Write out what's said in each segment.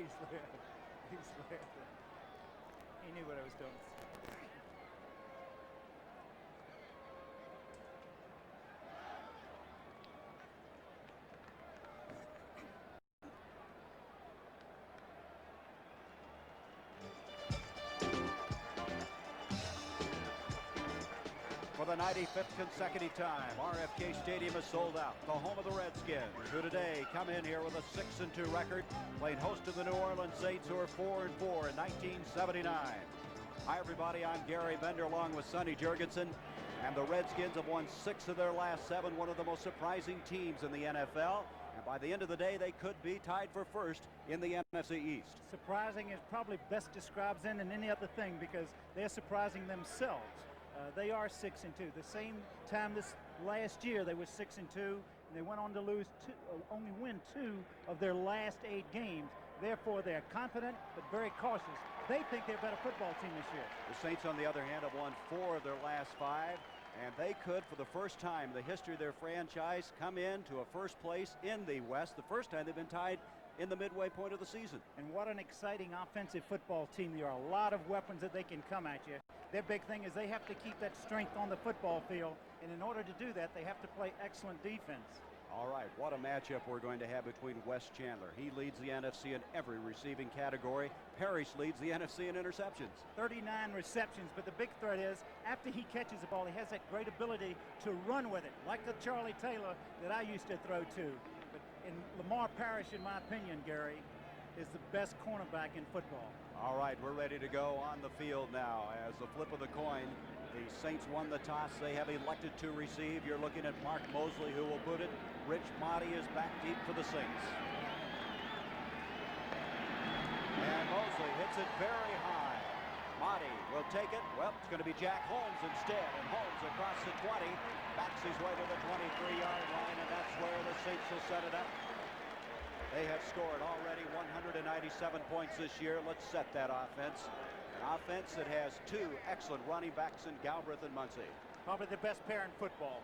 He slid. He slid. He knew what I was doing. For the 95th consecutive time, RFK Stadium is sold out, the home of the Redskins, who today come in here with a 6-2 record, playing host to the New Orleans Saints, who are 4-4 in 1979. Hi, everybody. I'm Gary Bender, along with Sonny Jurgenson, and the Redskins have won 6 of their last 7, one of the most surprising teams in the NFL. And by the end of the day, they could be tied for first in the NFC East. Surprising is probably best describes them than any other thing, because they're surprising themselves. They are 6-2. The same time this last year, they were 6-2, and they went on to lose only win 2 of their last 8 games. Therefore, they're confident but very cautious. They think they're a better football team this year. The Saints, on the other hand, have won 4 of their last 5, and they could, for the first time in the history of their franchise, come into a first place in the West. The first time they've been tied in the midway point of the season. And what an exciting offensive football team. There are a lot of weapons that they can come at you. Their big thing is they have to keep that strength on the football field, and in order to do that, they have to play excellent defense. All right, what a matchup we're going to have between Wes Chandler. He leads the NFC in every receiving category. Parrish leads the NFC in interceptions. 39 receptions, but the big threat is, after he catches the ball, he has that great ability to run with it, like the Charlie Taylor that I used to throw to. But in Lamar Parrish, in my opinion, Gary, is the best cornerback in football. All right, we're ready to go on the field now. As a flip of the coin, the Saints won the toss. They have elected to receive. You're looking at Mark Mosley, who will boot it. Rich Motti is back deep for the Saints. And Mosley hits it very high. Motti will take it. Well, it's going to be Jack Holmes instead. And Holmes across the 20. Backs his way to the 23-yard line, and that's where the Saints will set it up. They have scored already 197 points this year. Let's set that offense. An offense that has 2 excellent running backs in Galbraith and Muncy. Probably the best pair in football.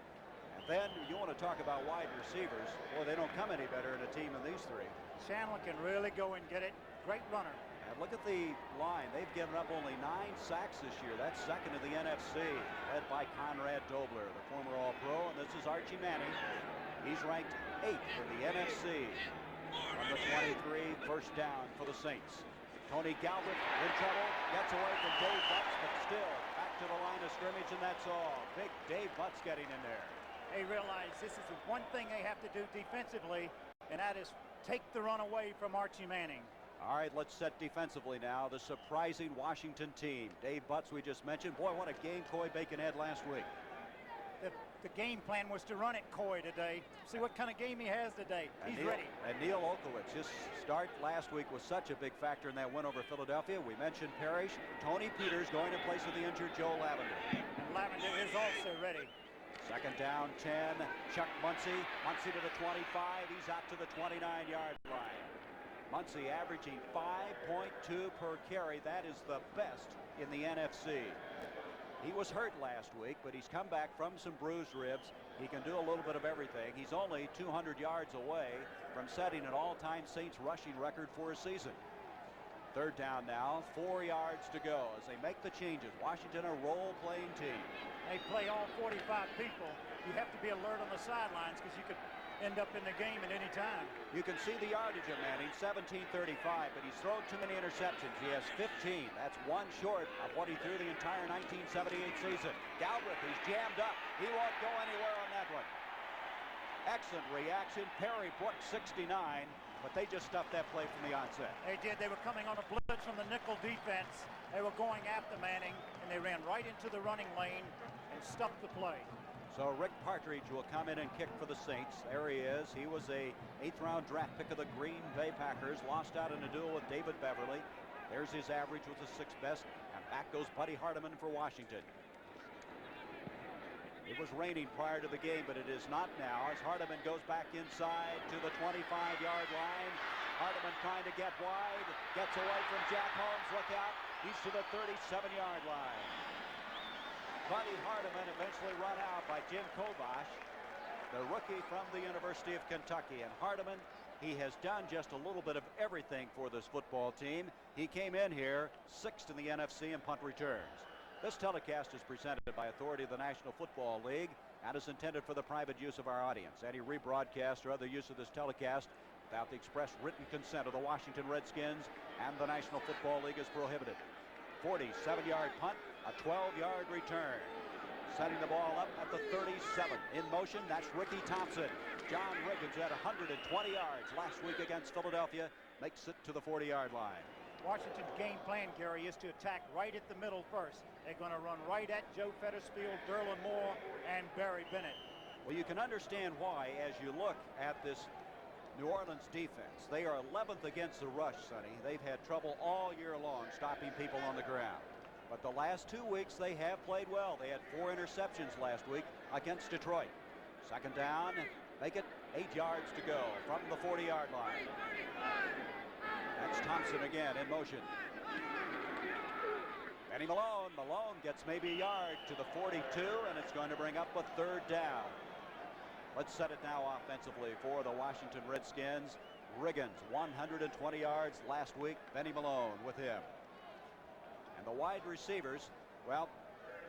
And then you want to talk about wide receivers. Boy, they don't come any better in a team than these 3. Chandler can really go and get it. Great runner. And look at the line. They've given up only 9 sacks this year. That's second in the NFC, led by Conrad Dobler, the former All-Pro. And this is Archie Manning. He's ranked 8th in the NFC. From the 23, first down for the Saints. Tony Galbraith in trouble, gets away from Dave Butts, but still back to the line of scrimmage, and that's all. Big Dave Butts getting in there. They realize this is the one thing they have to do defensively, and that is take the run away from Archie Manning. All right, let's set defensively now. The surprising Washington team. Dave Butts, we just mentioned. Boy, what a game Coy Bacon had last week. The game plan was to run it Coy today. See what kind of game he has today. He's ready. And Neil Olkowitz, his start last week was such a big factor in that win over Philadelphia. We mentioned Parrish. Tony Peters going in place of the injured Joe Lavender. And Lavender is also ready. Second down, 10. Chuck Muncy. Muncy to the 25. He's out to the 29-yard line. Muncy averaging 5.2 per carry. That is the best in the NFC. He was hurt last week, but he's come back from some bruised ribs. He can do a little bit of everything. He's only 200 yards away from setting an all-time Saints rushing record for a season. Third down now, 4 yards to go as they make the changes. Washington, a role-playing team. They play all 45 people. You have to be alert on the sidelines because you could end up in the game at any time. You can see the yardage of Manning, 1735, but he's thrown too many interceptions. He has 15. That's 1 short of what he threw the entire 1978 season. Galbraith, he's jammed up. He won't go anywhere on that one. Excellent reaction. Perry Brooks, 69, but they just stuffed that play from the onset. They did. They were coming on a blitz from the nickel defense. They were going after Manning, and they ran right into the running lane and stuffed the play. So Rick Partridge will come in and kick for the Saints. There he is. He was a 8th-round draft pick of the Green Bay Packers. Lost out in a duel with David Beverly. There's his average with the 6th best. And back goes Buddy Hardiman for Washington. It was raining prior to the game, but it is not now as Hardiman goes back inside to the 25-yard line. Hardiman trying to get wide. Gets away from Jack Holmes. Look out. He's to the 37-yard line. Buddy Hardiman eventually run out by Jim Kovash, the rookie from the University of Kentucky. And Hardiman He has done just a little bit of everything for this football team. He came in here 6th in the NFC in punt returns. This telecast is presented by authority of the National Football League and is intended for the private use of our audience. Any rebroadcast or other use of this telecast without the express written consent of the Washington Redskins and the National Football League is prohibited. 47-yard punt, a 12-yard return. Setting the ball up at the 37. In motion, that's Ricky Thompson. John Riggins had 120 yards last week against Philadelphia. Makes it to the 40-yard line. Washington's game plan, Gary, is to attack right at the middle first. They're going to run right at Joe Fettersfield, Derlin Moore, and Barry Bennett. Well, you can understand why as you look at this New Orleans defense. They are 11th against the rush, Sonny. They've had trouble all year long stopping people on the ground. But the last 2 weeks, they have played well. They had 4 interceptions last week against Detroit. Second down, make it 8 yards to go from the 40-yard line. That's Thompson again in motion. Benny Malone. Malone gets maybe a yard to the 42, and it's going to bring up a 3rd down. Let's set it now offensively for the Washington Redskins. Riggins, 120 yards last week. Benny Malone with him. And the wide receivers, well,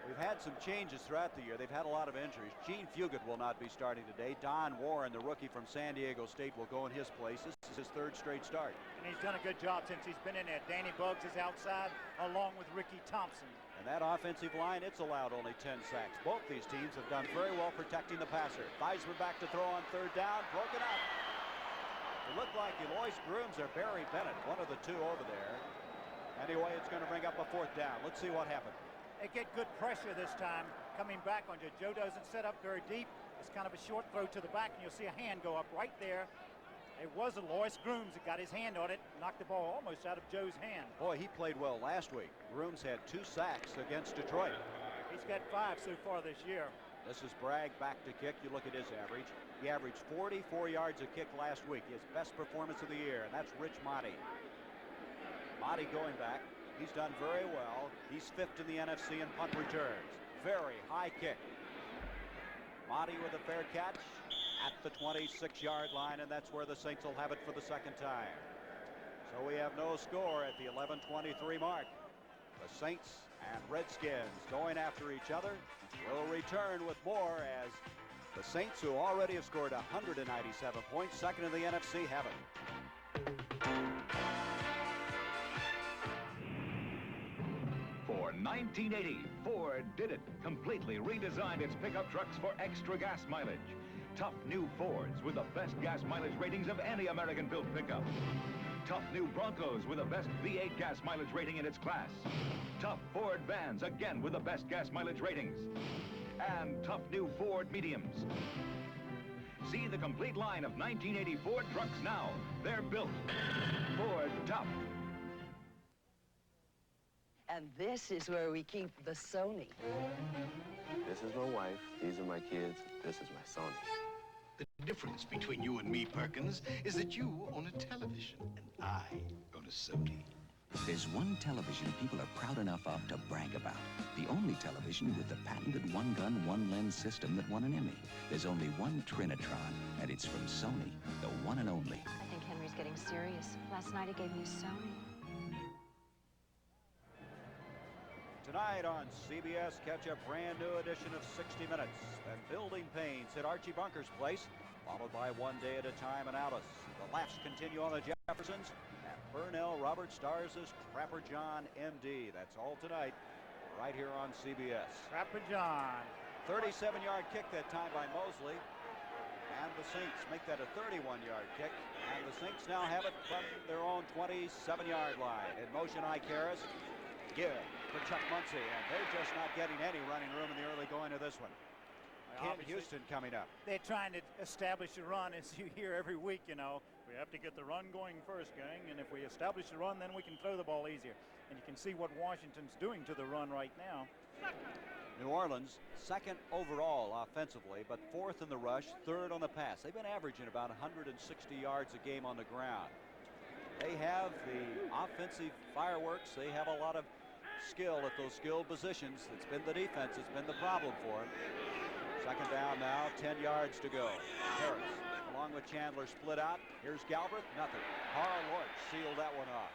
we've had some changes throughout the year. They've had a lot of injuries. Gene Fugit will not be starting today. Don Warren, the rookie from San Diego State, will go in his place. This is his 3rd straight start. And he's done a good job since he's been in there. Danny Buggs is outside along with Ricky Thompson. And that offensive line, it's allowed only 10 sacks. Both these teams have done very well protecting the passer. Theismann back to throw on 3rd down. Broken up. It looked like Eloise Grooms or Barry Bennett, one of the two over there. Anyway, it's going to bring up a 4th down. Let's see what happens. They get good pressure this time coming back on Joe. Joe doesn't set up very deep. It's kind of a short throw to the back, and you'll see a hand go up right there. It was Eloise Grooms that got his hand on it, knocked the ball almost out of Joe's hand. Boy, he played well last week. Grooms had 2 sacks against Detroit. He's got 5 so far this year. This is Bragg back to kick. You look at his average. He averaged 44 yards a kick last week. His best performance of the year, and that's Rich Motti. Motti going back. He's done very well. He's 5th in the NFC in punt returns. Very high kick. Motti with a fair catch at the 26-yard line, and that's where the Saints will have it for the 2nd time. So we have no score at the 11:23 mark. The Saints and Redskins going after each other. Will return with more as the Saints, who already have scored 197 points, 2nd in the NFC, have it. For 1980, Ford did it. Completely redesigned its pickup trucks for extra gas mileage. Tough new Fords with the best gas mileage ratings of any American-built pickup. Tough new Broncos with the best V8 gas mileage rating in its class. Tough Ford vans, again with the best gas mileage ratings. And tough new Ford mediums. See the complete line of 1980 Ford trucks now. They're built Ford tough. And this is where we keep the Sonny. This is my wife, these are my kids, this is my Sonny. The difference between you and me, Perkins, is that you own a television and I own a Sony. There's one television people are proud enough of to brag about. The only television with the patented one-gun, one-lens system that won an Emmy. There's only one Trinitron, and it's from Sony, the one and only. I think Henry's getting serious. Last night he gave me a Sony. Tonight on CBS, catch a brand new edition of 60 Minutes. Then Building Pains at Archie Bunker's place, followed by One Day at a Time in Alice. The laughs continue on the Jeffersons, and Burnell Robert stars as Trapper John, M.D. That's all tonight, right here on CBS. Trapper John. 37-yard kick that time by Mosley. And the Saints make that a 31-yard kick. And the Saints now have it from their own 27-yard line. In motion, Ike Harris. Give for Chuck Muncie, and they're just not getting any running room in the early going of this one. Ken Houston coming up. They're trying to establish a run, as you hear every week, you know. We have to get the run going first, gang, and if we establish the run, then we can throw the ball easier. And you can see what Washington's doing to the run right now. New Orleans, 2nd overall offensively, but 4th in the rush, 3rd on the pass. They've been averaging about 160 yards a game on the ground. They have the offensive fireworks. They have a lot of skill at those skilled positions. It's been the defense that's been the problem for them. 2nd down now, 10 yards to go. Harris along along with Chandler split out. Here's Galbraith, nothing. Carl Lort sealed that one off.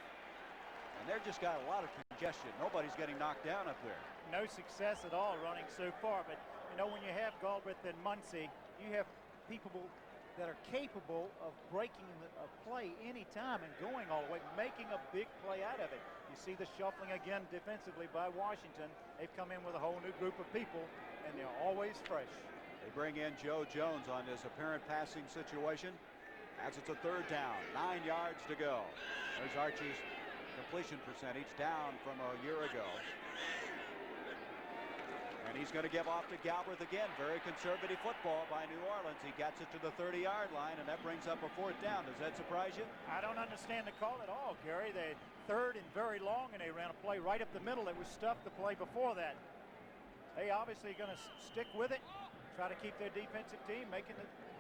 And they've just got a lot of congestion. Nobody's getting knocked down up there. No success at all running so far, but you know, when you have Galbraith and Muncy, you have people that are capable of breaking a play anytime and going all the way, making a big play out of it. You see the shuffling again defensively by Washington. They've come in with a whole new group of people, and they're always fresh. They bring in Joe Jones on this apparent passing situation as it's a third down, 9 yards to go. There's Archie's completion percentage down from a year ago. And he's going to give off to Galbraith again. Very conservative football by New Orleans. He gets it to the 30-yard line, and that brings up a fourth down. Does that surprise you? I don't understand the call at all, Gary. They third and very long, and they ran a play right up the middle that was stuffed the play before that. They obviously going to stick with it, try to keep their defensive team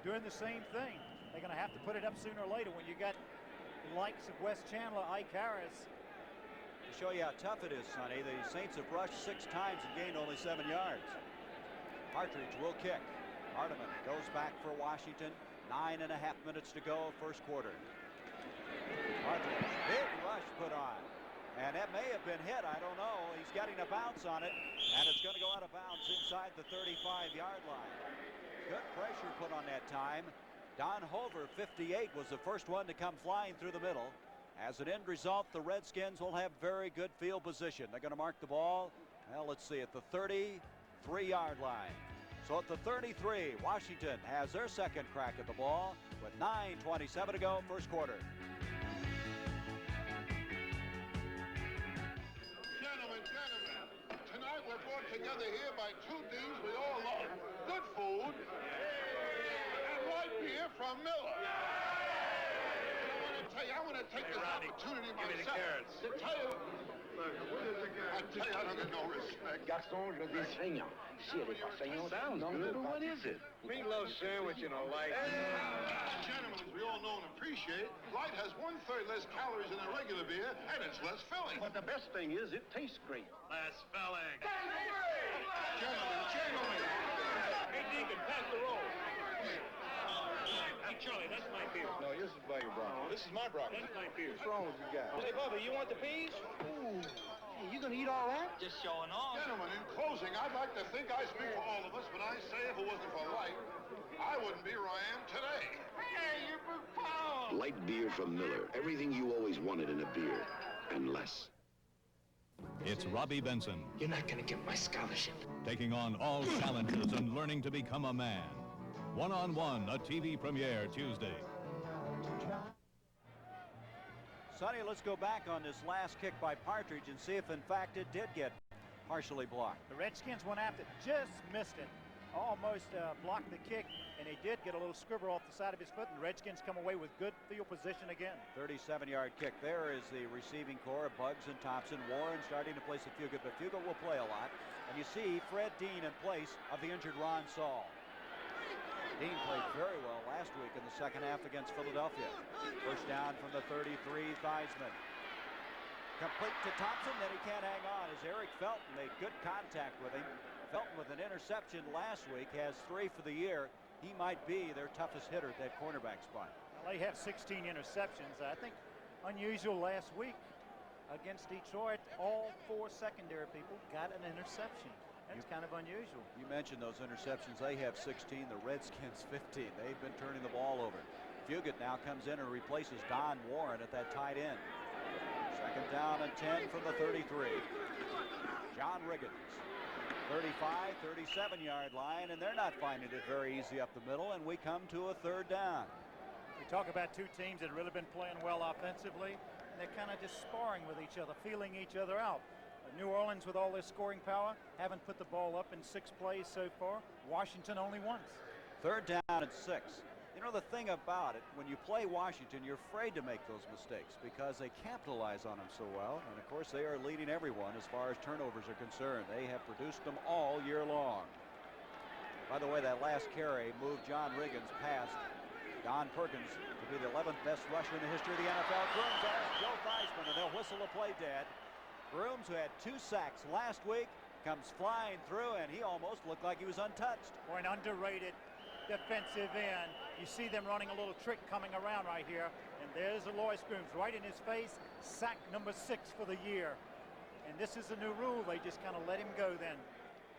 doing the same thing. They're going to have to put it up sooner or later when you got the likes of Wes Chandler, Ike Harris. To show you how tough it is, Sonny, the Saints have rushed 6 times and gained only 7 yards. Partridge will kick. Hardiman goes back for Washington. 9.5 minutes to go, first quarter. Partridge, big rush put on. And that may have been hit, I don't know. He's getting a bounce on it, and it's going to go out of bounds inside the 35-yard line. Good pressure put on that time. Don Hover, 58, was the first one to come flying through the middle. As an end result, the Redskins will have very good field position. They're going to mark the ball, well, let's see, at the 33-yard line. So at the 33, Washington has their second crack at the ball with 9:27 to go, first quarter. Gentlemen, tonight we're brought together here by two things we all love. Good food and light beer from Miller. I want to take this opportunity myself to tell you. I tell you, I don't get no respect. Garçon, je dis saignant. Si elle est pas saignante, sounds good. What is it? Meatloaf sandwich and a Lite. Gentlemen, as we all know and appreciate, Lite has 1/3 less calories than a regular beer, and it's less filling. But the best thing is it tastes great. Less filling. Gentlemen. Hey, Deacon, pass the roll. Hey, Charlie, that's my beer. No, this is by your broccoli. This is my broccoli. That's my beer. What's wrong with you guys? Hey, Bubba, you want the peas? Ooh. Hey, you gonna eat all that? Just showing off. Gentlemen, in closing, I'd like to think I speak for all of us when I say if it wasn't for Lite, I wouldn't be where I am today. Hey, you're profound. Light beer from Miller. Everything you always wanted in a beer, and less. It's Robbie Benson. You're not gonna get my scholarship. Taking on all challenges and learning to become a man. One-on-One, a TV premiere Tuesday. Sonny, let's go back on this last kick by Partridge and see if, in fact, it did get partially blocked. The Redskins went after it, just missed it. Almost blocked the kick, and he did get a little scribble off the side of his foot, and the Redskins come away with good field position again. 37-yard kick. There is the receiving core of Buggs and Thompson. Warren starting to place a Fugit, but Fugit will play a lot. And you see Fred Dean in place of the injured Ron Saul. Dean played very well last week in the second half against Philadelphia. First down from the 33, Theismann. Complete to Thompson, then he can't hang on as Eric Felton made good contact with him. Felton with an interception last week, has 3 for the year. He might be their toughest hitter at that cornerback spot. Well, they have 16 interceptions. I think unusual last week against Detroit. All 4 secondary people got an interception. That's kind of unusual. You mentioned those interceptions. They have 16. The Redskins 15. They've been turning the ball over. Fugit now comes in and replaces Don Warren at that tight end. Second down and 10 from the 33. John Riggins. 35, 37-yard line, and they're not finding it very easy up the middle, and we come to a third down. We talk about two teams that have really been playing well offensively, and they're kind of just sparring with each other, feeling each other out. New Orleans, with all their scoring power, haven't put the ball up in 6 plays so far. Washington only once. Third down and 6. You know, the thing about it, when you play Washington, you're afraid to make those mistakes because they capitalize on them so well. And, of course, they are leading everyone as far as turnovers are concerned. They have produced them all year long. By the way, that last carry moved John Riggins past Don Perkins to be the 11th best rusher in the history of the NFL. Grooms has Joe Theismann, and they'll whistle the play dead. Grooms, who had 2 sacks last week, comes flying through, and he almost looked like he was untouched. For an underrated defensive end, You see them running a little trick coming around right here. And there's Aloy Screams right in his face. Sack number 6 for the year. And this is a new rule. They just kind of let him go then.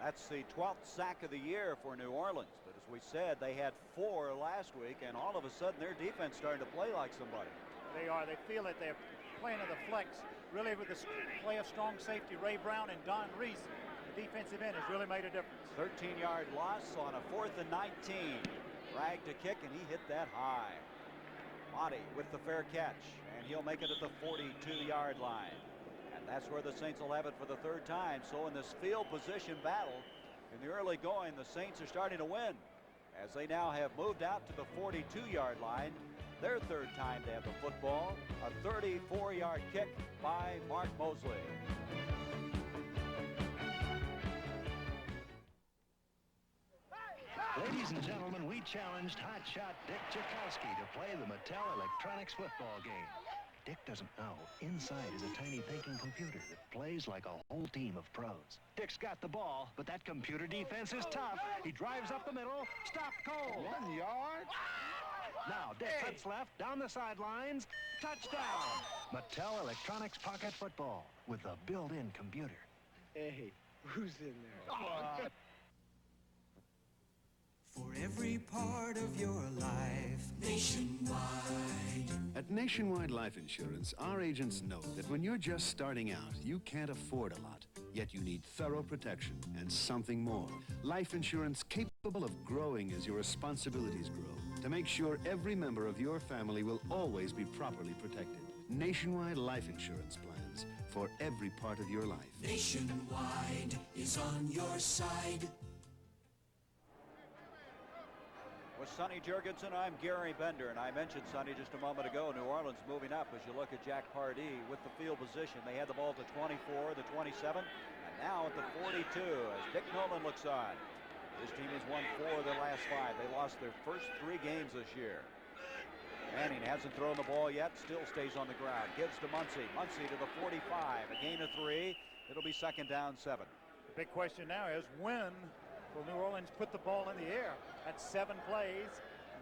That's the 12th sack of the year for New Orleans. But as we said, they had 4 last week, and all of a sudden their defense starting to play like somebody. They are. They feel it. They're playing to the flex. Really with the play of strong safety, Ray Brown and Don Reese. The defensive end has really made a difference. 13-yard loss on a 4th and 19. Bragg to kick, and he hit that high. Monty with the fair catch, and he'll make it at the 42-yard line. That's where the Saints will have it for the 3rd time. So in this field position battle in the early going, the Saints are starting to win as they now have moved out to the 42-yard line. Their 3rd time to have the football. A 34-yard kick by Mark Mosley. Ladies and gentlemen, we challenged hotshot Dick Tchaikovsky to play the Mattel Electronics football game. Dick doesn't know, inside is a tiny thinking computer that plays like a whole team of pros. Dick's got the ball, but that computer defense is tough. He drives up the middle, stopped cold. 1 yard. Now Dick cuts left, down the sidelines, touchdown! Mattel Electronics Pocket Football with the built-in computer. Hey, who's in there? For every part of your life, nationwide. At Nationwide Life Insurance, our agents know that when you're just starting out, you can't afford a lot. Yet you need thorough protection and something more. Life insurance capable of growing as your responsibilities grow, to make sure every member of your family will always be properly protected. Nationwide Life Insurance plans for every part of your life. Nationwide is on your side. With Sonny Jurgenson, I'm Gary Bender, and I mentioned Sonny just a moment ago. New Orleans moving up as you look at Jack Pardee with the field position. They had the ball at the 24, the 27, and now at the 42 as Dick Nolan looks on. His team has won 4 of their last 5. They lost their first 3 games this year. Manning hasn't thrown the ball yet, still stays on the ground. Gives to Muncy. Muncy to the 45, a gain of 3. It'll be 2nd down 7. The big question now is when will New Orleans put the ball in the air? That's 7 plays,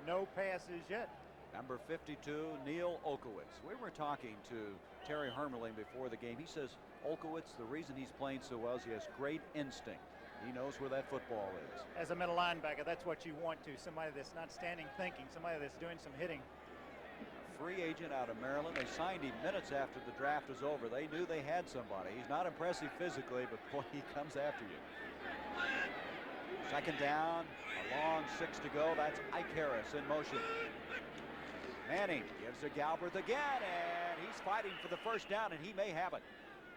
no passes yet. Number 52, Neil Olkowitz. We were talking to Terry Hermeling before the game. He says Olkowitz, the reason he's playing so well is he has great instinct. He knows where that football is. As a middle linebacker, that's what you want to. Somebody that's not standing thinking, somebody that's doing some hitting. Free agent out of Maryland. They signed him minutes after the draft was over. They knew they had somebody. He's not impressive physically, but boy, he comes after you. 2nd down, a long 6 to go. That's Ike Harris in motion. Manning gives to Galbraith again, and he's fighting for the 1st down, and he may have it.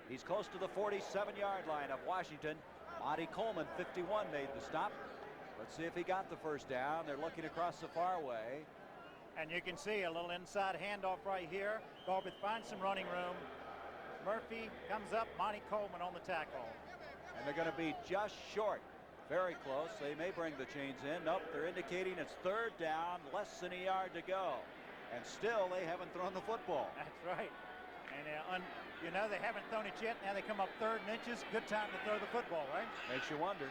He's close to the 47-yard line of Washington. Monty Coleman, 51, made the stop. Let's see if he got the 1st down. They're looking across the far way. And you can see a little inside handoff right here. Galbraith finds some running room. Murphy comes up, Monty Coleman on the tackle. And they're going to be just short. Very close. They may bring the chains in. Nope, they're indicating it's 3rd down, less than a yard to go. And still, they haven't thrown the football. That's right. And, you know, they haven't thrown it yet. Now they come up 3rd and inches. Good time to throw the football, right? Makes you wonder.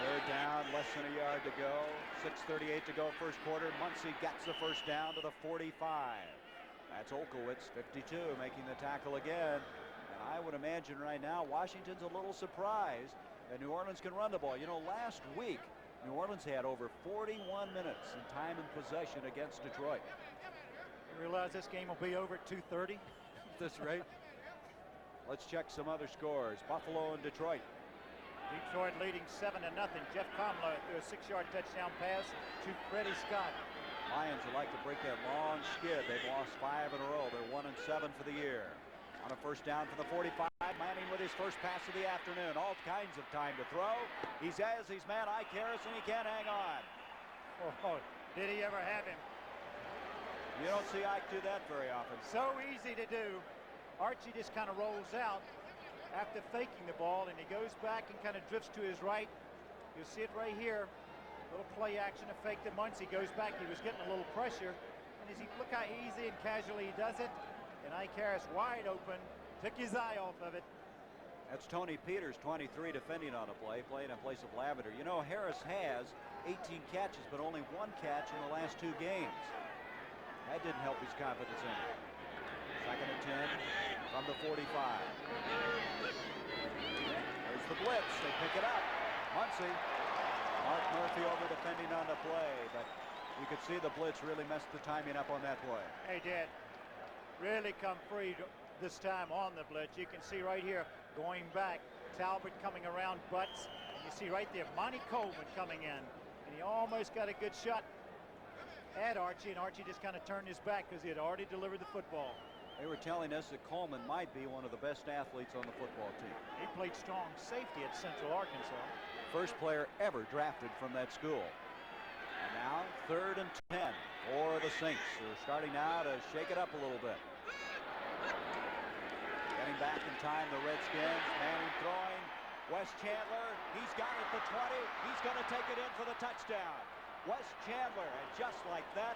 3rd down, less than a yard to go. 6:38 to go, 1st quarter. Muncy gets the 1st down to the 45. That's Olkowitz, 52, making the tackle again. And I would imagine right now Washington's a little surprised that New Orleans can run the ball. You know, last week, New Orleans had over 41 minutes in time and possession against Detroit. You realize this game will be over at 2:30? At this rate? Let's check some other scores. Buffalo and Detroit. Detroit leading 7-0. Jeff Comlow threw a 6-yard touchdown pass to Freddie Scott. Lions would like to break that long skid. They've lost 5 in a row. They're 1-7 for the year. On a 1st down for the 45, Manning with his first pass of the afternoon. All kinds of time to throw. He's man Ike Harris, and he can't hang on. Oh, did he ever have him? You don't see Ike do that very often. So easy to do. Archie just kind of rolls out after faking the ball, and he goes back and kind of drifts to his right. You'll see it right here. Little play action to fake the Muncy. Goes back. He was getting a little pressure. And as he look how easy and casually he does it. And Ike Harris wide open, took his eye off of it. That's Tony Peters, 23, defending on a play, playing in place of Lavender. You know, Harris has 18 catches, but only 1 catch in the last 2 games. That didn't help his confidence in it. 2nd and 10 from the 45. There's the blitz. They pick it up. Muncie. Mark Murphy over defending on the play, but you could see the blitz really messed the timing up on that play. Hey, Dad, really come free this time on the blitz. You can see right here going back, Talbot coming around Butts, and you see right there Monty Coleman coming in, and he almost got a good shot at Archie, and Archie just kind of turned his back because he had already delivered the football. They were telling us that Coleman might be one of the best athletes on the football team. He played strong safety at Central Arkansas. First player ever drafted from that school. And now 3rd and 10 for the Saints. They're starting now to shake it up a little bit. Getting back in time, the Redskins. Manning throwing. Wes Chandler, he's got it at the 20. He's going to take it in for the touchdown. Wes Chandler, and just like that,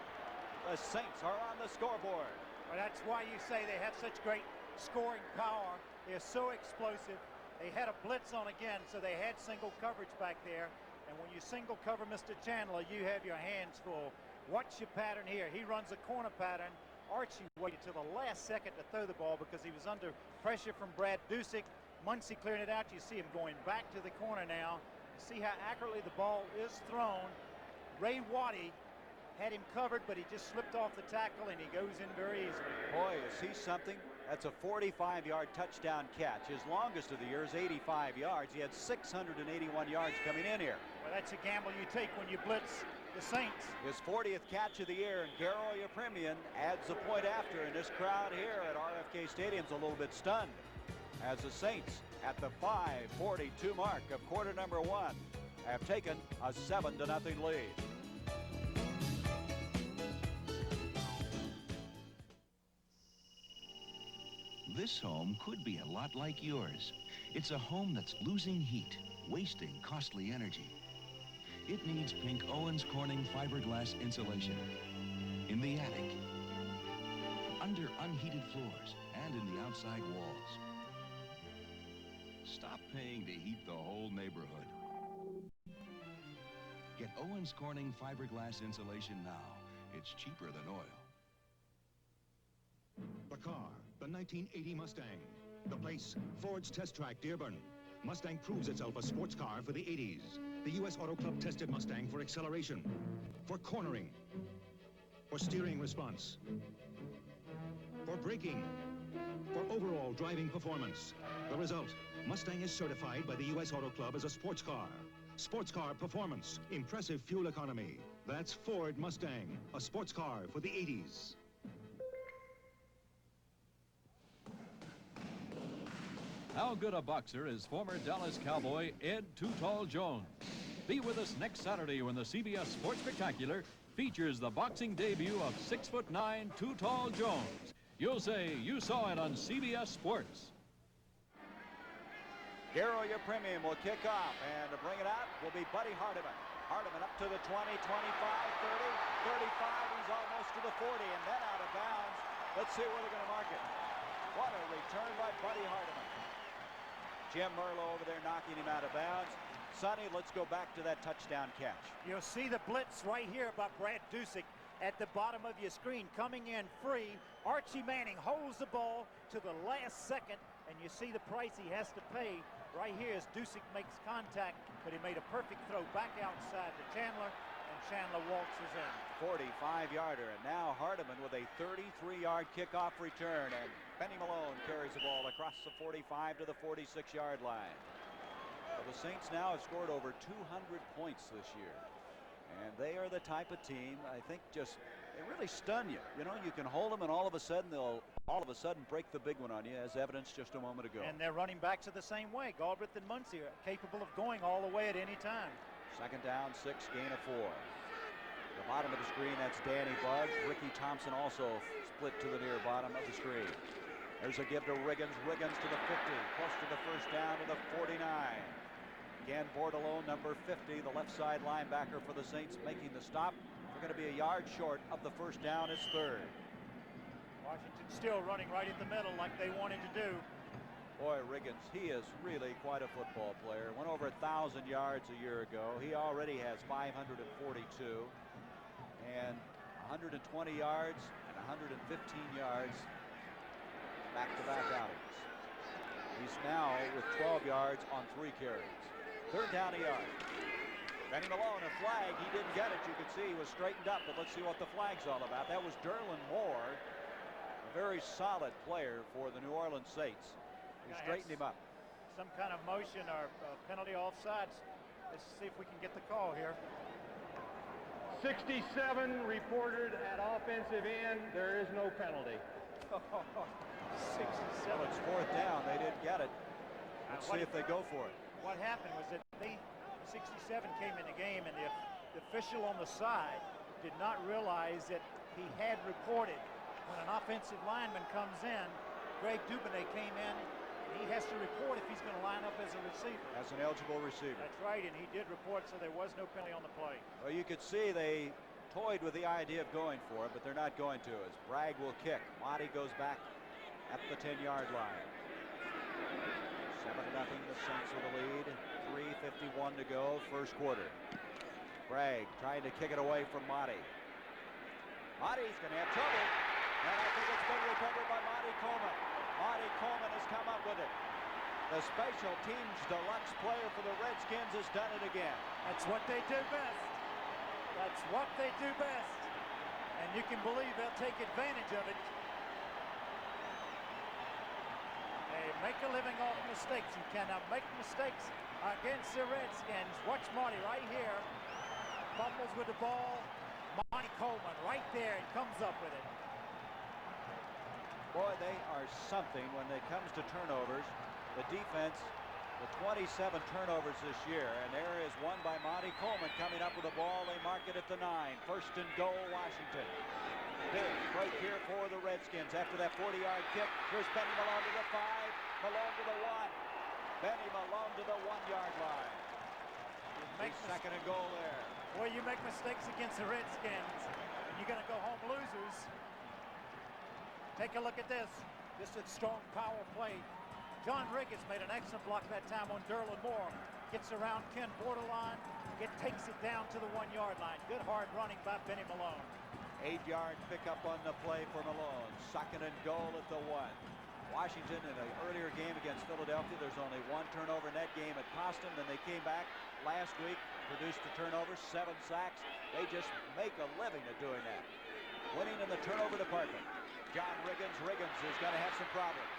the Saints are on the scoreboard. Well, that's why you say they have such great scoring power. They're so explosive. They had a blitz on again, so they had single coverage back there. And when you single cover Mr. Chandler, you have your hands full. Watch your pattern here. He runs a corner pattern. Archie waited till the last second to throw the ball because he was under pressure from Brad Dusick. Muncie clearing it out. You see him going back to the corner now. You see how accurately the ball is thrown. Ray Waddy had him covered, but he just slipped off the tackle, and he goes in very easily. Boy, is he something. That's a 45-yard touchdown catch. His longest of the year is 85 yards. He had 681 yards coming in here. Well, that's a gamble you take when you blitz the Saints. His 40th catch of the year, and Garo Yepremian adds a point after, and this crowd here at RFK Stadium's a little bit stunned as the Saints at the 5:42 mark of quarter number 1 have taken a 7-0 lead. This home could be a lot like yours. It's a home that's losing heat, wasting costly energy. It needs pink Owens Corning fiberglass insulation. In the attic, under unheated floors, and in the outside walls. Stop paying to heat the whole neighborhood. Get Owens Corning fiberglass insulation now. It's cheaper than oil. The car, the 1980 Mustang. The place, Ford's Test Track, Dearborn. Mustang proves itself a sports car for the 80s. The U.S. Auto Club tested Mustang for acceleration, for cornering, for steering response, for braking, for overall driving performance. The result, Mustang is certified by the U.S. Auto Club as a sports car. Sports car performance, impressive fuel economy. That's Ford Mustang, a sports car for the 80s. How good a boxer is former Dallas Cowboy Ed Too Tall Jones? Be with us next Saturday when the CBS Sports Spectacular features the boxing debut of 6'9" Too Tall Jones. You'll say you saw it on CBS Sports. Garo Yepremian will kick off, and to bring it out will be Buddy Hardiman. Hardiman up to the 20, 25, 30, 35. He's almost to the 40, and then out of bounds. Let's see where they're going to mark it. What a return by Buddy Hardiman. Jim Merlo over there knocking him out of bounds. Sonny, let's go back to that touchdown catch. You'll see the blitz right here by Brad Dusick at the bottom of your screen, coming in free. Archie Manning holds the ball to the last second, and you see the price he has to pay right here as Dusick makes contact, but he made a perfect throw back outside to Chandler, and Chandler waltzes in. 45-yarder, and now Hardiman with a 33-yard kickoff return, and Benny Malone carries the ball across the 45 to the 46-yard line. Well, the Saints now have scored over 200 points this year, and they are the type of team, I think, just they really stun you. You know, you can hold them, and all of a sudden they'll break the big one on you, as evidenced just a moment ago. And their running backs are the same way. Galbraith and Muncie are capable of going all the way at any time. 2nd down, 6, gain of 4. The bottom of the screen, that's Danny Bugg. Ricky Thompson also split to the near bottom of the screen. There's a give to Riggins. Riggins to the 50, close to the first down to the 49. Again, Bordelot, number 50, the left side linebacker for the Saints, making the stop. We're going to be a yard short of the first down. It's 3rd. Washington still running right in the middle like they wanted to do. Boy, Riggins, he is really quite a football player. Went over 1,000 yards a year ago. He already has 542 and 120 yards and 115 yards back-to-back outings. He's now with 12 yards on 3 carries. Third down a yard. Benny Malone, a flag. He didn't get it. You could see he was straightened up, but let's see what the flag's all about. That was Derlin Moore, a very solid player for the New Orleans Saints. He straightened him up. Some kind of motion or penalty offsides. Let's see if we can get the call here. 67 reported at offensive end. There is no penalty. 67. Well, it's fourth down. They didn't get it. Let's see if they go for it. What happened was that 67 came in the game, and the official on the side did not realize that he had reported. When an offensive lineman comes in, Greg Dubonnet came in. He has to report if he's going to line up as a receiver. As an eligible receiver. That's right, and he did report, so there was no penalty on the play. Well, you could see they toyed with the idea of going for it, but they're not going to, as Bragg will kick. Monty goes back at the 10-yard line. 7-0, the Saints with the lead. 3:51 to go, first quarter. Bragg trying to kick it away from Monty. Monty's going to have trouble, and I think it's been recovered by Monty Coleman. Monty Coleman has come up with it. The special teams deluxe player for the Redskins has done it again. That's what they do best. That's what they do best. And you can believe they'll take advantage of it. They make a living off mistakes. You cannot make mistakes against the Redskins. Watch Monty right here. Fumbles with the ball. Monty Coleman right there and comes up with it. Boy, they are something when it comes to turnovers. The defense, the 27 turnovers this year, and there is one by Monty Coleman coming up with the ball. They mark it at the 9. First and goal, Washington. Big break here for the Redskins after that 40-yard kick. Here's Benny Malone to the 5, Malone to the 1. Benny Malone to the 1-yard line. Second and goal there. Boy, you make mistakes against the Redskins, and you're going to go home losers. Take a look at this. This is a strong power play. John Riggins made an excellent block that time on Derlin Moore. Gets around Ken Borderline. It takes it down to the 1-yard line. Good hard running by Benny Malone. 8-yard pickup on the play for Malone. Second and goal at the 1. Washington in an earlier game against Philadelphia, there's only 1 turnover in that game. It cost them. Then they came back last week, produced a turnover, 7 sacks. They just make a living at doing that. Winning in the turnover department. John Riggins is going to have some problems.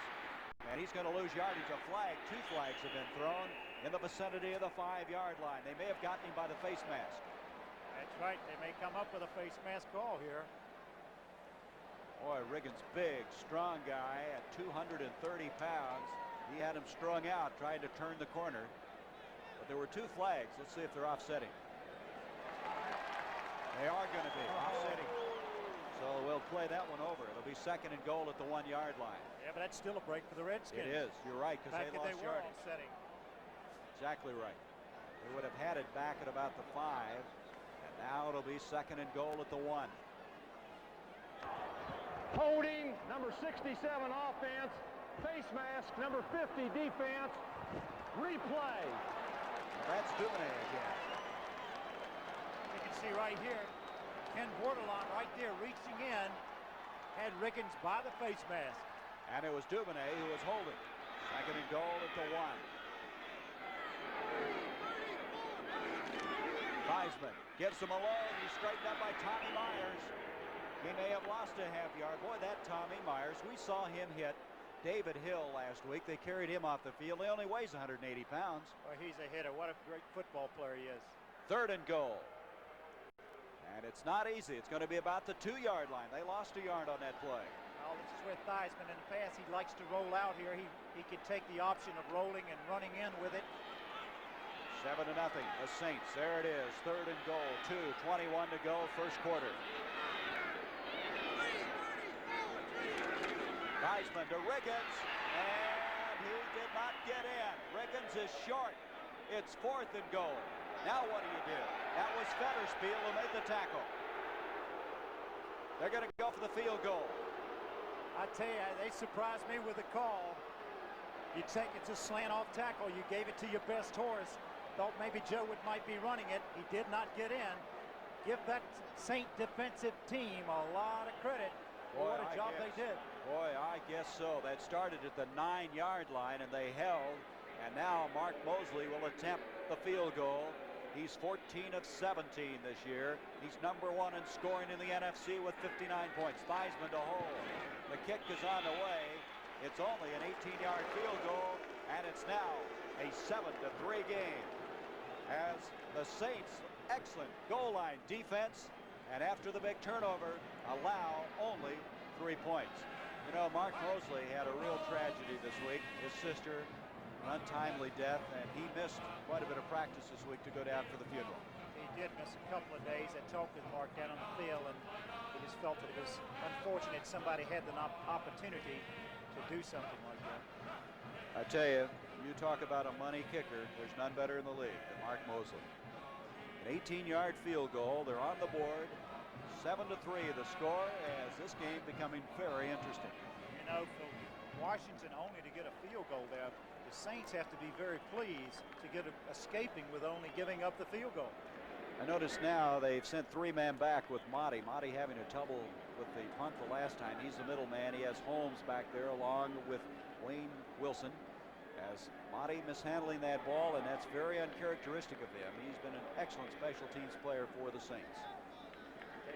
And he's going to lose yardage. A flag, 2 flags have been thrown in the vicinity of the 5-yard line. They may have gotten him by the face mask. That's right. They may come up with a face mask call here. Boy, Riggins, big, strong guy at 230 pounds. He had him strung out trying to turn the corner. But there were 2 flags. Let's see if they're offsetting. They are going to be offsetting. So we'll play that one over. It'll be second and goal at the 1-yard line. Yeah, but that's still a break for the Redskins. It is. You're right, because they lost yardage. Offsetting. Exactly right. They would have had it back at about the 5, and now it'll be second and goal at the 1. Holding, number 67 offense. Face mask, number 50 defense. Replay. That's Dubonnet again. You can see right here, Ken Borderline right there reaching in, had Riggins by the face mask. And it was Dubonnet who was holding. Second and goal at the 1. Theismann gives him a low. He's straightened up by Tommy Myers. He may have lost a half yard. Boy, that Tommy Myers, we saw him hit David Hill last week. They carried him off the field. He only weighs 180 pounds. Well, he's a hitter. What a great football player he is. Third and goal. And it's not easy. It's going to be about the 2-yard line. They lost a yard on that play. Well, this is where Theismann in the past, he likes to roll out here. He could take the option of rolling and running in with it. 7-0. The Saints. There it is. Third and goal. 2:21 to go. First quarter. Theismann to Riggins, and he did not get in. Riggins is short. It's fourth and goal. Now what do? That was Fetterspiel who made the tackle. They're going to go for the field goal. I tell you, they surprised me with the call. You take it's a slant off tackle. You gave it to your best horse. Thought maybe Joe might be running it. He did not get in. Give that Saint defensive team a lot of credit for what a job they did. Boy, I guess so. That started at the 9-yard line, and they held. And now Mark Mosley will attempt the field goal. He's 14 of 17 this year. He's #1 in scoring in the NFC with 59 points. Theismann to hold. The kick is on the way. It's only an 18-yard field goal, and it's now a 7-3 game. As the Saints, excellent goal line defense, and after the big turnover, allow only 3 points. You know, Mark Mosley had a real tragedy this week. His sister, an untimely death, and he missed quite a bit of practice this week to go down for the funeral. He did miss a couple of days. I talked with Mark down on the field, and he just felt that it was unfortunate somebody had an opportunity to do something like that. I tell you, you talk about a money kicker, there's none better in the league than Mark Mosley. An 18-yard field goal. They're on the board. 7-3 the score, as this game becoming very interesting. You know, for Washington only to get a field goal there, the Saints have to be very pleased to get escaping with only giving up the field goal. I notice now they've sent 3-man back with Motti. Motti having a trouble with the punt the last time. He's the middle man. He has Holmes back there along with Wayne Wilson. As Motti mishandling that ball, and that's very uncharacteristic of him. He's been an excellent special teams player for the Saints.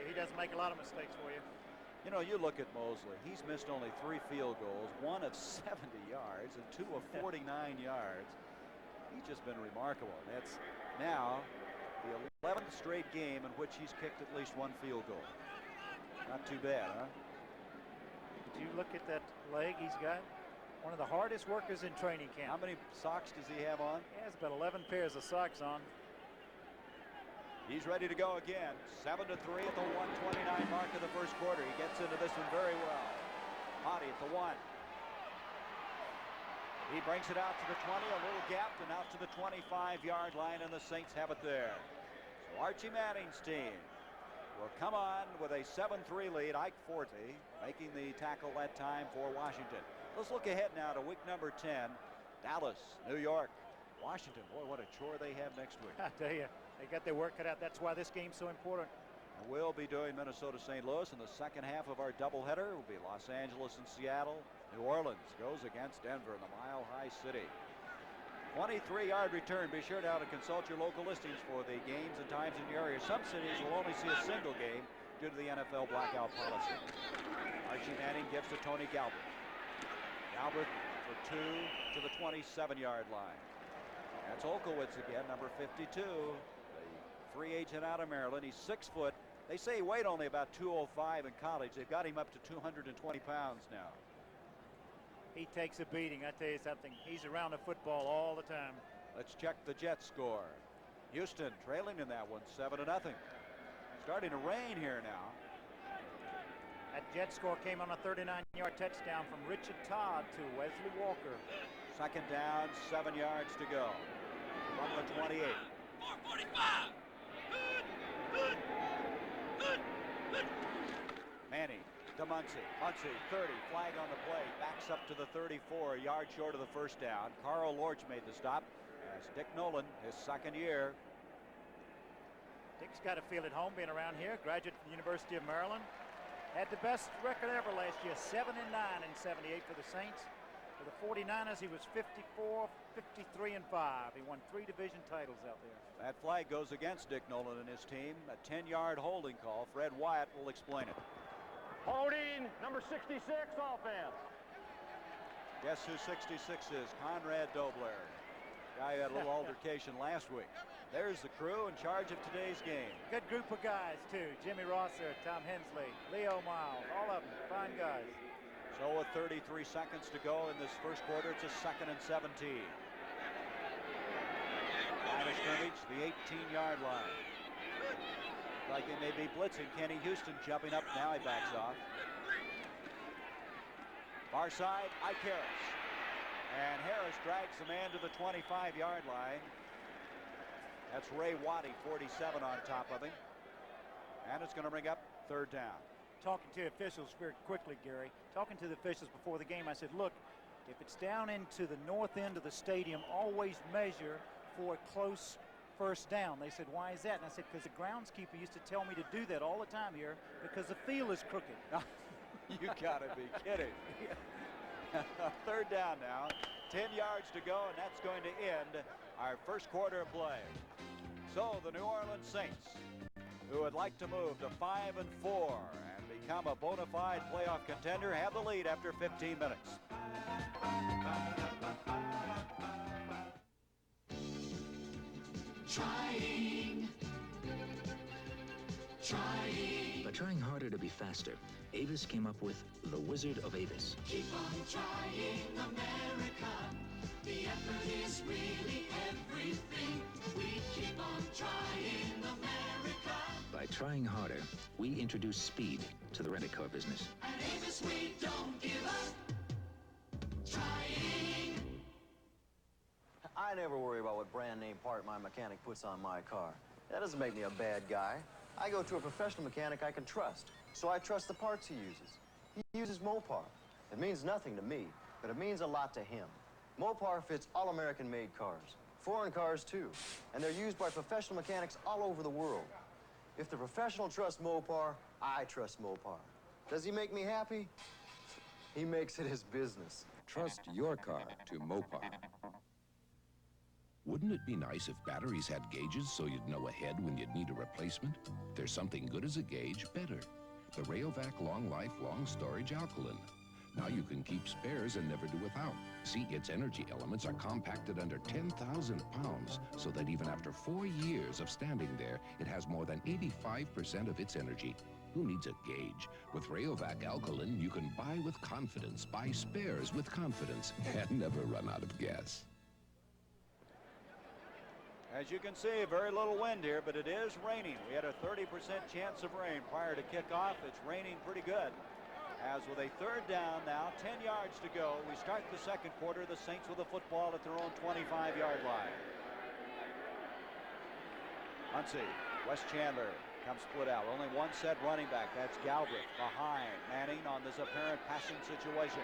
He doesn't make a lot of mistakes for you. You know, you look at Mosley. He's missed only 3 field goals, 1 of 70 yards and 2 of 49 yards. He's just been remarkable. That's now the 11th straight game in which he's kicked at least 1 field goal. Not too bad, huh? Did you look at that leg he's got? One of the hardest workers in training camp. How many socks does he have on? He has about 11 pairs of socks on. He's ready to go again. 7-3 at the 1:29 mark of the first quarter. He gets into this one very well. Motti at the 1. He brings it out to the 20, a little gap, and out to the 25-yard line, and the Saints have it there. So Archie Manning's team will come on with a 7-3 lead. Ike Forte making the tackle that time for Washington. Let's look ahead now to week number 10. Dallas, New York, Washington. Boy, what a chore they have next week. I tell you, they got their work cut out. That's why this game's so important. And we'll be doing Minnesota-St. Louis in the second half of our doubleheader. Will be Los Angeles and Seattle. New Orleans goes against Denver in the Mile High City. 23-yard return. Be sure now to consult your local listings for the games and times in your area. Some cities will only see a single game due to the NFL blackout policy. Archie Manning gives to Tony Galbert. Galbert for 2 to the 27-yard line. That's Olkowitz again, number 52. The free agent out of Maryland. He's 6 foot. They say he weighed only about 205 in college. They've got him up to 220 pounds now. He takes a beating. I tell you something. He's around the football all the time. Let's check the Jets score. Houston trailing in that one, 7-0. Starting to rain here now. That Jet score came on a 39-yard touchdown from Richard Todd to Wesley Walker. Second down, 7 yards to go. From the 28. 445. Manning to Muncie. Muncie, 30, flag on the play. Backs up to the 34, a yard short of the first down. Carl Lorch made the stop. As Dick Nolan, his second year. Dick's got to feel at home being around here. Graduate from the University of Maryland. Had the best record ever last year, 7-9 in '78 for the Saints. For the 49ers, he was 54, 53-5. He won 3 division titles out there. That flag goes against Dick Nolan and his team. A 10-yard holding call. Fred Wyatt will explain it. Holding, number 66, offense. Guess who 66 is? Conrad Dobler. Guy who had a little altercation last week. There's the crew in charge of today's game. Good group of guys, too. Jimmy Rosser, Tom Hensley, Leo Miles, all of them fine guys. So with 33 seconds to go in this first quarter, it's a 2nd and 17. Line of scrimmage, the 18-yard line. Like they may be blitzing. Kenny Houston jumping up. Now he backs off. Far side, Ike Harris. And Harris drags the man to the 25-yard line. That's Ray Waddy, 47 on top of him. And it's going to bring up 3rd down. Talking to officials very quickly, Gary. Talking to the officials before the game, I said, look, If it's down into the north end of the stadium, always measure for a close first down. They said, why is that? And I said, because the groundskeeper used to tell me to do that all the time here because the field is crooked. You gotta be kidding. Third down now, 10 yards to go, and that's going to end our first quarter of play. So the New Orleans Saints, who would like to move to 5-4 and become a bona fide playoff contender, have the lead after 15 minutes. By trying harder to be faster, Avis came up with the Wizard of Avis. Keep on trying, America. The effort is really everything. We keep on trying, America. By trying harder, we introduce speed to the rent-a-car business. At Avis, we don't give up. Trying. I never worry about what brand name part my mechanic puts on my car. That doesn't make me a bad guy. I go to a professional mechanic I can trust, so I trust the parts he uses. He uses Mopar. It means nothing to me, but it means a lot to him. Mopar fits all American-made cars, foreign cars too, and they're used by professional mechanics all over the world. If the professional trusts Mopar, I trust Mopar. Does he make me happy? He makes it his business. Trust your car to Mopar. Wouldn't it be nice if batteries had gauges so you'd know ahead when you'd need a replacement? There's something good as a gauge better. The Rayovac Long Life Long Storage Alkaline. Now you can keep spares and never do without. See, its energy elements are compacted under 10,000 pounds, so that even after 4 years of standing there, it has more than 85% of its energy. Who needs a gauge? With Rayovac Alkaline, you can buy with confidence, buy spares with confidence, and never run out of gas. As you can see, very little wind here, but it is raining. We had a 30% chance of rain prior to kickoff. It's raining pretty good. As with a third down now, 10 yards to go, we start the second quarter. The Saints with the football at their own 25-yard line. Muncie, Wes Chandler comes split out. Only one set running back. That's Galbraith behind Manning on this apparent passing situation.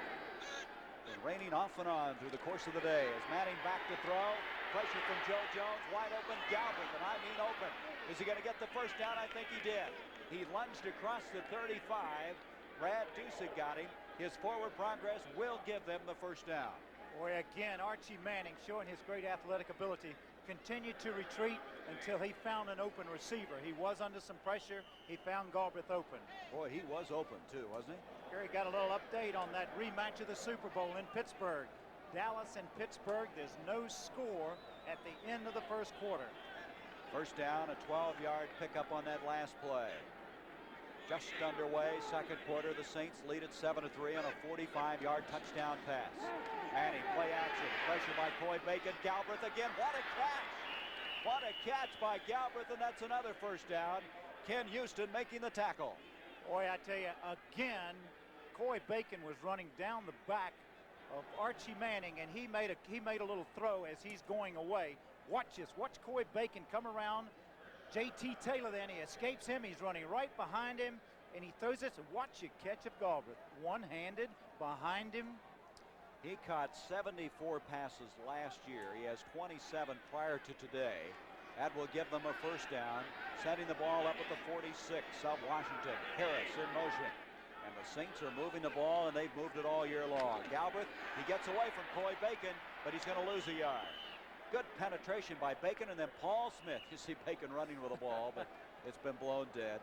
It's raining off and on through the course of the day. As Manning back to throw. Pressure from Joe Jones, wide open, Galbraith, and I mean open. Is he going to get the first down? I think he did. He lunged across the 35. Brad Dusick got him. His forward progress will give them the first down. Boy, again, Archie Manning showing his great athletic ability. Continued to retreat until he found an open receiver. He was under some pressure. He found Galbraith open. Boy, he was open too, wasn't he? Gary got a little update on that rematch of the Super Bowl in Pittsburgh. Dallas and Pittsburgh, there's no score at the end of the first quarter. First down, a 12-yard pickup on that last play. Just underway, second quarter, the Saints lead at 7-3 on a 45-yard touchdown pass. Manning, play action, pressure by Coy Bacon, Galbraith again, what a catch! What a catch by Galbraith, and that's another first down. Ken Houston making the tackle. Boy, I tell you, again, Coy Bacon was running down the back of Archie Manning, and he made a little throw as he's going away. Watch this. Watch Coy Bacon come around J.T. Taylor. Then he escapes him. He's running right behind him, and he throws this. Watch the catch of Galbraith, one-handed behind him. He caught 74 passes last year. He has 27 prior to today. That will give them a first down. Setting the ball up at the 46 of Washington. Harris in motion. And the Saints are moving the ball, and they've moved it all year long. Galbraith, he gets away from Coy Bacon, but he's going to lose a yard. Good penetration by Bacon, and then Paul Smith. You see Bacon running with the ball, but it's been blown dead.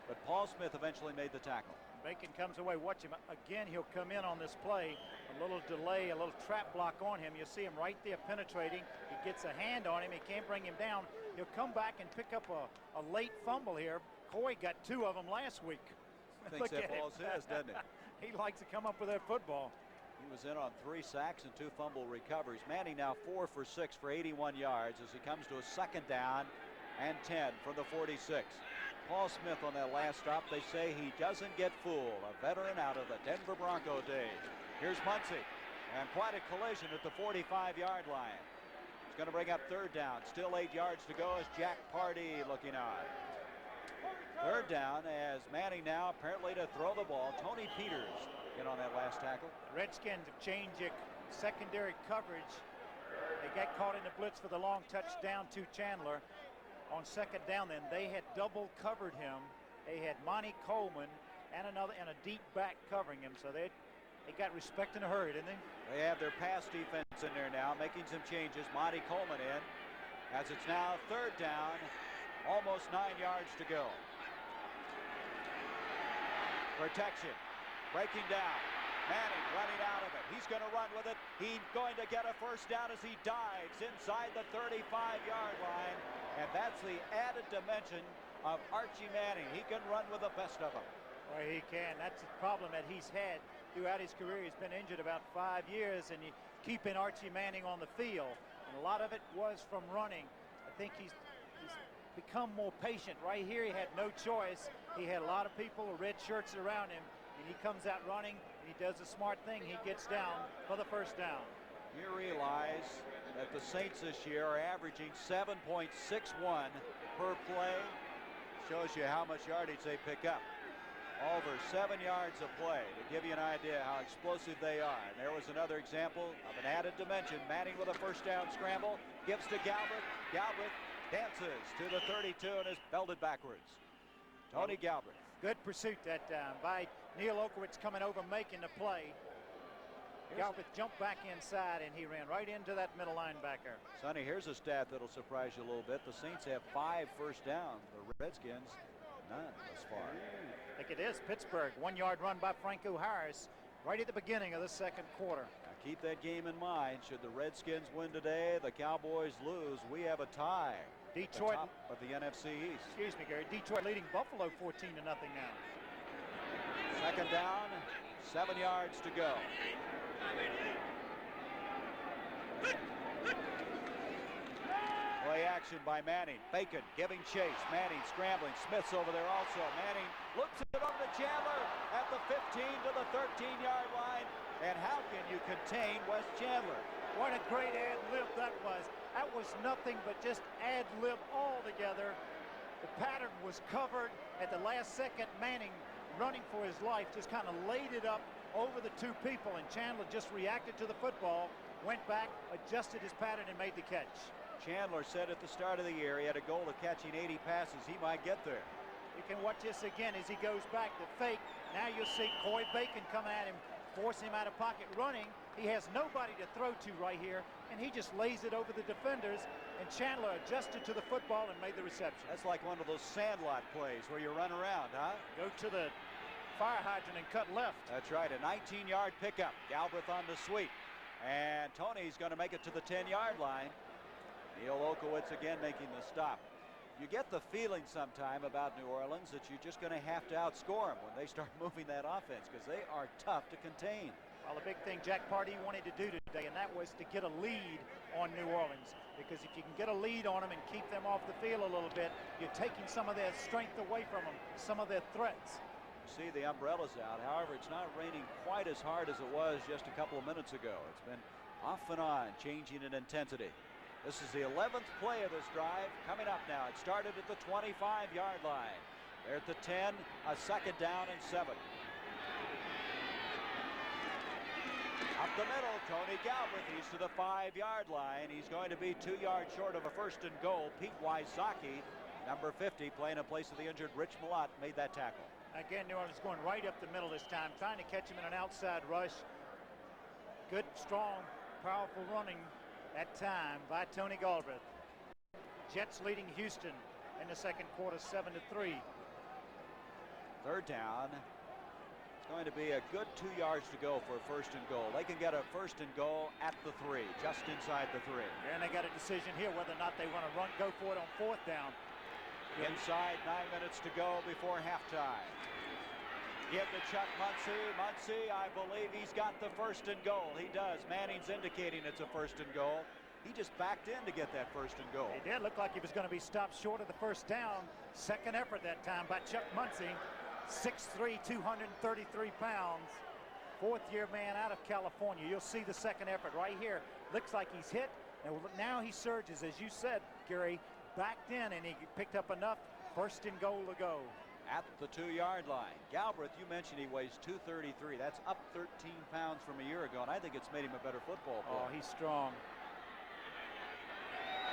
But Paul Smith eventually made the tackle. Bacon comes away. Watch him. Again, he'll come in on this play. A little delay, a little trap block on him. You see him right there penetrating. He gets a hand on him. He can't bring him down. He'll come back and pick up a late fumble here. Coy got 2 of them last week. Thinks that ball's his, doesn't he? He likes to come up with that football. He was in on 3 sacks and 2 fumble recoveries. Manning now 4 for 6 for 81 yards as he comes to a second down and 10 from the 46. Paul Smith on that last stop. They say he doesn't get fooled. A veteran out of the Denver Bronco days. Here's Muncie, and quite a collision at the 45-yard line. It's going to bring up third down. Still 8 yards to go as Jack Pardee looking on. Third down as Manning now apparently to throw the ball. Tony Peters in on that last tackle. Redskins have changed their secondary coverage. They got caught in the blitz for the long touchdown to Chandler. On second down then, they had double covered him. They had Monty Coleman and a deep back covering him, so they got respect in a hurry, didn't they? They have their pass defense in there now, making some changes. Monty Coleman in, as it's now third down, almost 9 yards to go. Protection, breaking down. Manning running out of it. He's going to run with it. He's going to get a first down as he dives inside the 35-yard line. And that's the added dimension of Archie Manning. He can run with the best of them. Well, he can. That's the problem that he's had throughout his career. He's been injured about 5 years, and you keeping Archie Manning on the field. And a lot of it was from running. I think he's become more patient. Right here, he had no choice. He had a lot of people with red shirts around him, and he comes out running, and he does a smart thing. He gets down for the first down. You realize that the Saints this year are averaging 7.61 per play. Shows you how much yardage they pick up. Over 7 yards a play, to give you an idea how explosive they are. And there was another example of an added dimension. Manning with a first down scramble, gives to Galbraith. Galbraith dances to the 32 and is belted backwards. Tony Galbraith. Good pursuit that time by Neil Okowitz coming over making the play. Galbraith jumped back inside and he ran right into that middle linebacker. Sonny, here's a stat that'll surprise you a little bit. The Saints have 5 first downs. The Redskins, none thus far. I think it is Pittsburgh. 1 yard run by Franco Harris right at the beginning of the second quarter. Now keep that game in mind. Should the Redskins win today, the Cowboys lose, we have a tie. Detroit at the top of the NFC East. Excuse me, Gary. Detroit leading Buffalo 14-0 now. Second down, 7 yards to go. Play action by Manning. Bacon giving chase. Manning scrambling. Smith's over there also. Manning looks it over to Chandler at the 15 to the 13-yard line. And how can you contain Wes Chandler? What a great ad-lib that was. That was nothing but just ad-lib altogether. The pattern was covered at the last second. Manning, running for his life, just kind of laid it up over the two people, and Chandler just reacted to the football, went back, adjusted his pattern, and made the catch. Chandler said at the start of the year he had a goal of catching 80 passes. He might get there. You can watch this again as he goes back. The fake. Now you'll see Coy Bacon come at him, force him out of pocket running. He has nobody to throw to right here, and he just lays it over the defenders, and Chandler adjusted to the football and made the reception. That's like one of those sandlot plays where you run around, huh? Go to the fire hydrant and cut left. That's right, a 19-yard pickup. Galbraith on the sweep, and Tony's going to make it to the 10-yard line. Neil Okowitz again making the stop. You get the feeling sometime about New Orleans that you're just going to have to outscore them when they start moving that offense, because they are tough to contain. Well, the big thing Jack Pardee wanted to do today, and that was to get a lead on New Orleans, because if you can get a lead on them and keep them off the field a little bit, you're taking some of their strength away from them, some of their threats. You see the umbrellas out. However, it's not raining quite as hard as it was just a couple of minutes ago. It's been off and on, changing in intensity. This is the 11th play of this drive coming up now. It started at the 25-yard line. They're at the 10, a second down and 7. Up the middle, Tony Galbraith. He's to the 5-yard line. He's going to be 2 yards short of a first and goal. Pete Wysocki, number 50, playing in place of the injured Rich Malott, made that tackle. Again, New Orleans going right up the middle this time, trying to catch him in an outside rush. Good, strong, powerful running that time by Tony Galbraith. Jets leading Houston in the second quarter, 7-3. Third down. It's going to be a good 2 yards to go for a first and goal. They can get a first and goal at the 3, just inside the 3. And they got a decision here whether or not they want to go for it on fourth down. Inside 9 minutes to go before halftime. Give to Chuck Muncie. Muncie, I believe he's got the first and goal. He does. Manning's indicating it's a first and goal. He just backed in to get that first and goal. He did look like he was going to be stopped short of the first down. Second effort that time by Chuck Muncie. 6'3", 233 pounds. Fourth-year man out of California. You'll see the second effort right here. Looks like he's hit. And now he surges, as you said, Gary, backed in, and he picked up enough. First and goal to go. at the 2-yard line. Galbraith, you mentioned he weighs 233. That's up 13 pounds from a year ago, and I think it's made him a better football player. Oh, he's strong.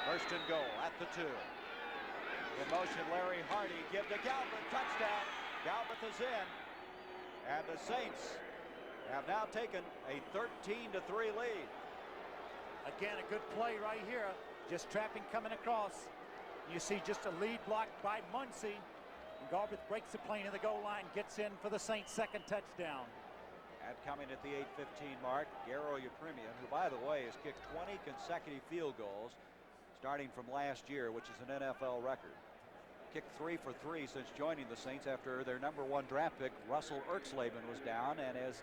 First and goal at the 2. In motion, Larry Hardy, give to Galbraith, touchdown. Galbraith is in, and the Saints have now taken a 13-3 lead. Again, a good play right here. Just trapping coming across. You see just a lead blocked by Muncie. And Galbraith breaks the plane in the goal line, gets in for the Saints' second touchdown. And coming at the 8:15 mark, Garo Yepremian, who, by the way, has kicked 20 consecutive field goals starting from last year, which is an NFL record. Kicked 3 for 3 since joining the Saints after their #1 draft pick, Russell Erxleben, was down and has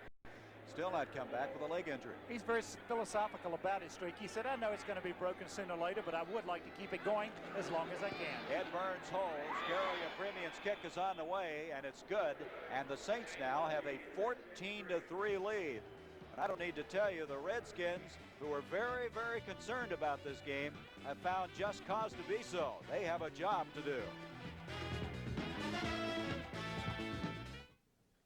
still not come back with a leg injury. He's very philosophical about his streak. He said, I know it's going to be broken sooner or later, but I would like to keep it going as long as I can. Ed Burns holds. Garo Yepremian's kick is on the way, and it's good. And the Saints now have a 14-3 lead. And I don't need to tell you, the Redskins, who are very, very concerned about this game, have found just cause to be so. They have a job to do.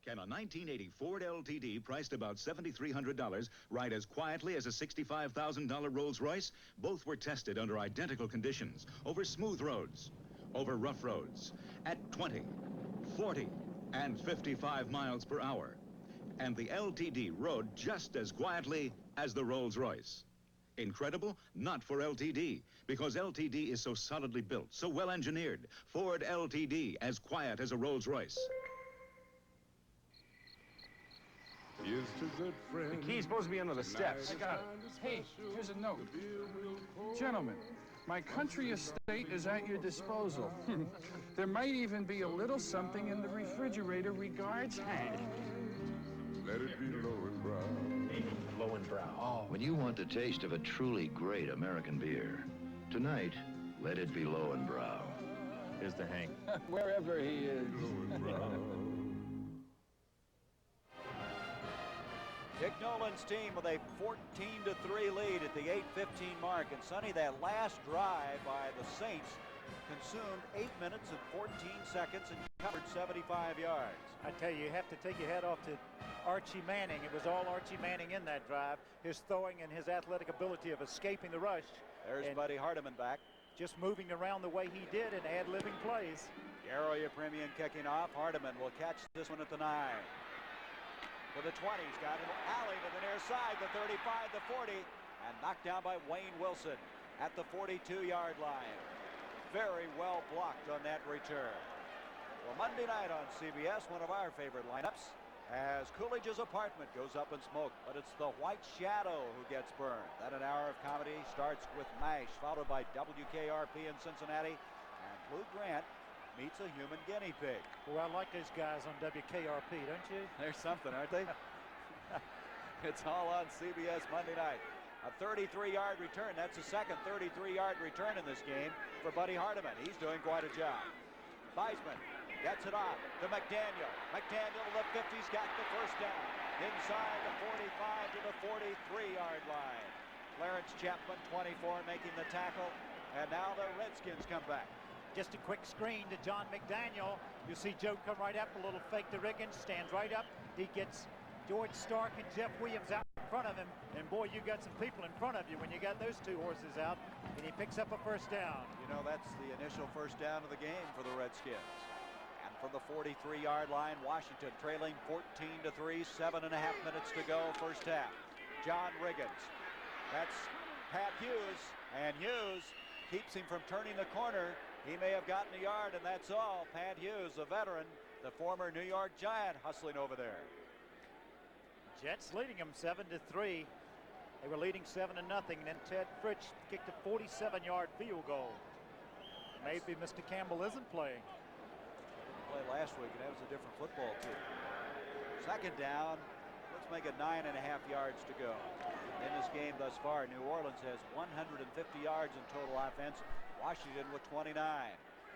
Can a 1980 Ford LTD priced about $7,300 ride as quietly as a $65,000 Rolls-Royce? Both were tested under identical conditions, over smooth roads, over rough roads, at 20, 40, and 55 miles per hour. And the LTD rode just as quietly as the Rolls-Royce. Incredible? Not for LTD, because LTD is so solidly built, so well engineered. Ford LTD, as quiet as a Rolls-Royce. The key's supposed to be under the steps. I got it. Hey, here's a note. Gentlemen, my country estate is at your disposal. There might even be a little something in the refrigerator. Regards, Hank. Let it be low and brown. Hey, low and brown. Oh. When you want the taste of a truly great American beer, tonight, let it be low and brown. Here's the Hank. Wherever he is. Low and brown. Dick Nolan's team with a 14-3 lead at the 8:15 mark. And Sonny, that last drive by the Saints consumed 8 minutes and 14 seconds and covered 75 yards. I tell you, you have to take your hat off to Archie Manning. It was all Archie Manning in that drive. His throwing and his athletic ability of escaping the rush. There's Buddy Hardiman back. Just moving around the way he did and ad-libbing plays. Garo Yepremian kicking off. Hardiman will catch this one at the 9. To the 20, he's got an alley to the near side, the 35, the 40, and knocked down by Wayne Wilson at the 42-yard line. Very well blocked on that return. Well, Monday night on CBS, one of our favorite lineups, as Coolidge's apartment goes up in smoke, but it's the White Shadow who gets burned. Then an hour of comedy starts with MASH, followed by WKRP in Cincinnati, and Lou Grant meets a human guinea pig. Well, I like those guys on WKRP, don't you? There's something, aren't they? It's all on CBS Monday night. A 33-yard return. That's the second 33-yard return in this game for Buddy Hardiman. He's doing quite a job. Theismann gets it off to McDaniel. McDaniel to the 50's got the first down. Inside the 45 to the 43-yard line. Clarence Chapman, 24, making the tackle. And now the Redskins come back. Just a quick screen to John McDaniel. You see Joe come right up, a little fake to Riggins, stands right up. He gets George Stark and Jeff Williams out in front of him. And boy, you got some people in front of you when you got those two horses out. And he picks up a first down. You know, that's the initial first down of the game for the Redskins. And from the 43-yard line, Washington trailing 14-3, 7.5 minutes to go, first half. John Riggins. That's Pat Hughes. And Hughes keeps him from turning the corner. He may have gotten a yard, and that's all. Pat Hughes, a veteran, the former New York Giant, hustling over there. Jets leading them 7-3. They were leading 7-0, and then Ted Fritsch kicked a 47-yard field goal. Maybe Mr. Campbell isn't playing. Didn't play last week, and that was a different football team. Second down. Let's make it 9.5 yards to go. In this game thus far, New Orleans has 150 yards in total offense. Washington with 29.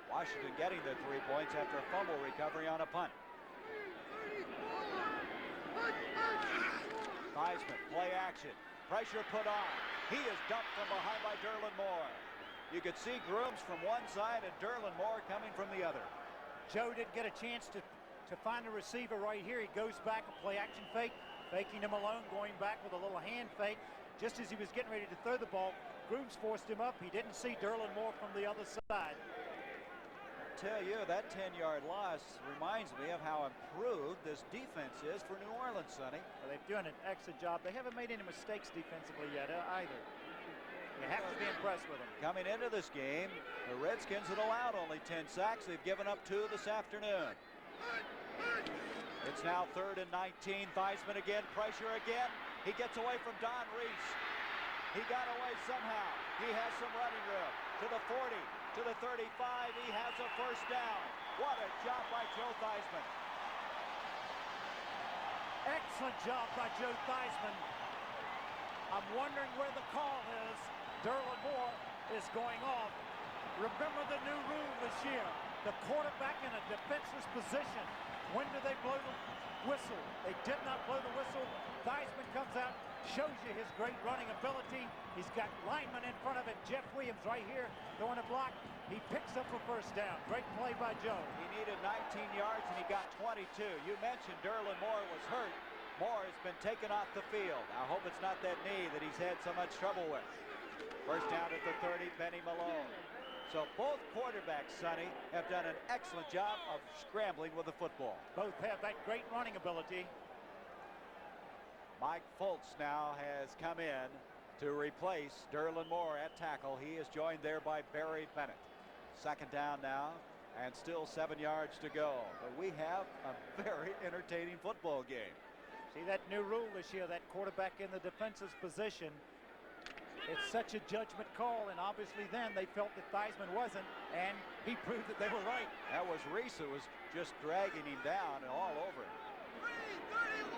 Washington getting their 3 points after a fumble recovery on a punt. Theismann, play action. Pressure put on. He is dumped from behind by Derlin Moore. You could see Grooms from one side and Derlin Moore coming from the other. Joe didn't get a chance to find the receiver right here. He goes back and play action fake, faking him alone, going back with a little hand fake. Just as he was getting ready to throw the ball, Grooms forced him up. He didn't see Derlin Moore from the other side. I tell you, that 10-yard loss reminds me of how improved this defense is for New Orleans, Sonny. Well, they're doing an excellent job. They haven't made any mistakes defensively yet either. You have to be impressed with them. Coming into this game, the Redskins had allowed only 10 sacks. They've given up 2 this afternoon. It's now 3rd and 19. Theismann again, pressure again. He gets away from Don Reese. He got away somehow. He has some running room. To the 40, to the 35. He has a first down. What a job by Joe Theismann. Excellent job by Joe Theismann. I'm wondering where the call is. Derlin Moore is going off. Remember the new rule this year. The quarterback in a defenseless position. When do they blow the whistle? They did not blow the whistle. Theismann comes out, shows you his great running ability. He's got linemen in front of it. Jeff Williams right here throwing a block. He picks up a first down. Great play by Joe. He needed 19 yards and he got 22. You mentioned Derlin Moore was hurt. Moore has been taken off the field. I hope it's not that knee that he's had so much trouble with. First down at the 30, Benny Malone. So both quarterbacks, Sonny, have done an excellent job of scrambling with the football. Both have that great running ability. Mike Fultz now has come in to replace Derlin Moore at tackle. He is joined there by Barry Bennett. Second down now, and still 7 yards to go. But we have a very entertaining football game. See that new rule this year, that quarterback in the defensive position. It's such a judgment call, and obviously then they felt that Theismann wasn't, and he proved that they were right. That was Reese who was just dragging him down and all over him.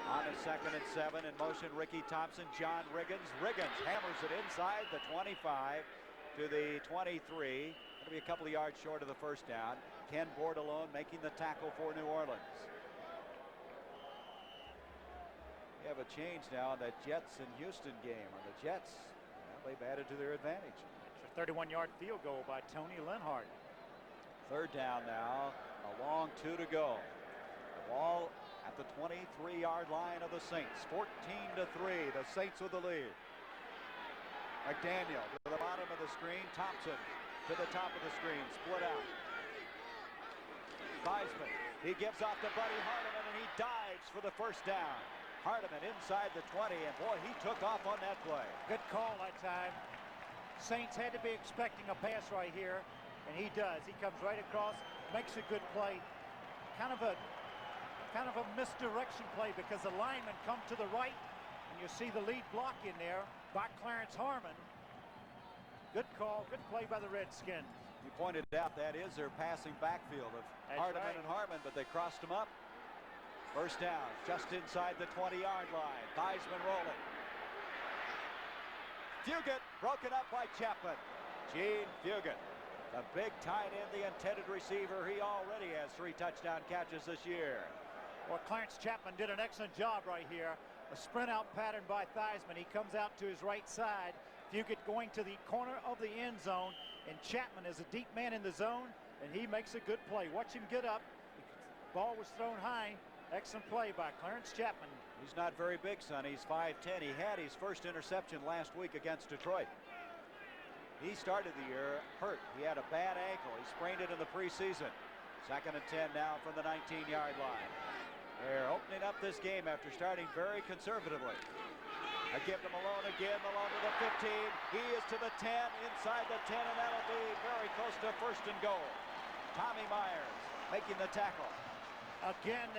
On a 2nd and 7, in motion Ricky Thompson, John Riggins. Riggins hammers it inside the 25 to the 23. Going to be a couple of yards short of the first down. Ken Bordelon making the tackle for New Orleans. We have a change now in that Jets and Houston game. On the Jets, they've added to their advantage. It's a 31-yard field goal by Tony Lenhart. Third down now, a long 2 to go. The ball at the 23-yard line of the Saints. 14-3, the Saints with the lead. McDaniel to the bottom of the screen. Thompson to the top of the screen. Split out. Theismann, he gives off to Buddy Hardeman, and he dives for the first down. Hardeman inside the 20, and boy, he took off on that play. Good call that time. Saints had to be expecting a pass right here, and he does. He comes right across, makes a good play. Kind of a misdirection play because the linemen come to the right, and you see the lead block in there by Clarence Harmon. Good call, good play by the Redskins. You pointed out that is their passing backfield of Hardeman and Harmon, but they crossed them up. First down, just inside the 20-yard line. Theismann rolling. Fugit broken up by Chapman. Gene Fugit, the big tight end, the intended receiver. He already has 3 touchdown catches this year. Well, Clarence Chapman did an excellent job right here. A sprint out pattern by Theismann. He comes out to his right side. Fugit going to the corner of the end zone, and Chapman is a deep man in the zone, and he makes a good play. Watch him get up. The ball was thrown high. Excellent play by Clarence Chapman. He's not very big, son. He's 5'10". He had his first interception last week against Detroit. He started the year hurt. He had a bad ankle. He sprained it in the preseason. 2nd and 10 now from the 19-yard line. They're opening up this game after starting very conservatively. I give to Malone again. Malone to the 15. He is to the 10, inside the 10, and that'll be very close to 1st and goal. Tommy Myers making the tackle. Again,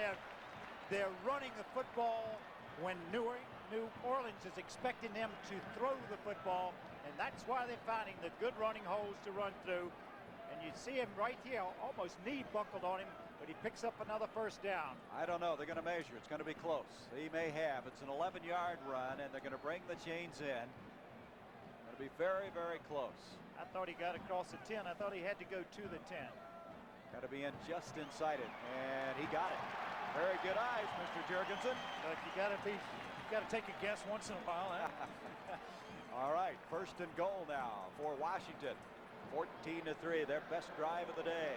they're running the football when New Orleans is expecting them to throw the football, and that's why they're finding the good running holes to run through. And you see him right here, almost knee buckled on him, but he picks up another first down. I don't know. They're going to measure. It's going to be close. He may have. It's an 11-yard run, and they're going to bring the chains in. It'll be very, very close. I thought he got across the 10. I thought he had to go to the 10. Got to be in just inside it, and he got it. Very good eyes, Mr. Jurgenson. But you got to take a guess once in a while. Huh? All right, 1st and goal now for Washington. 14-3, their best drive of the day.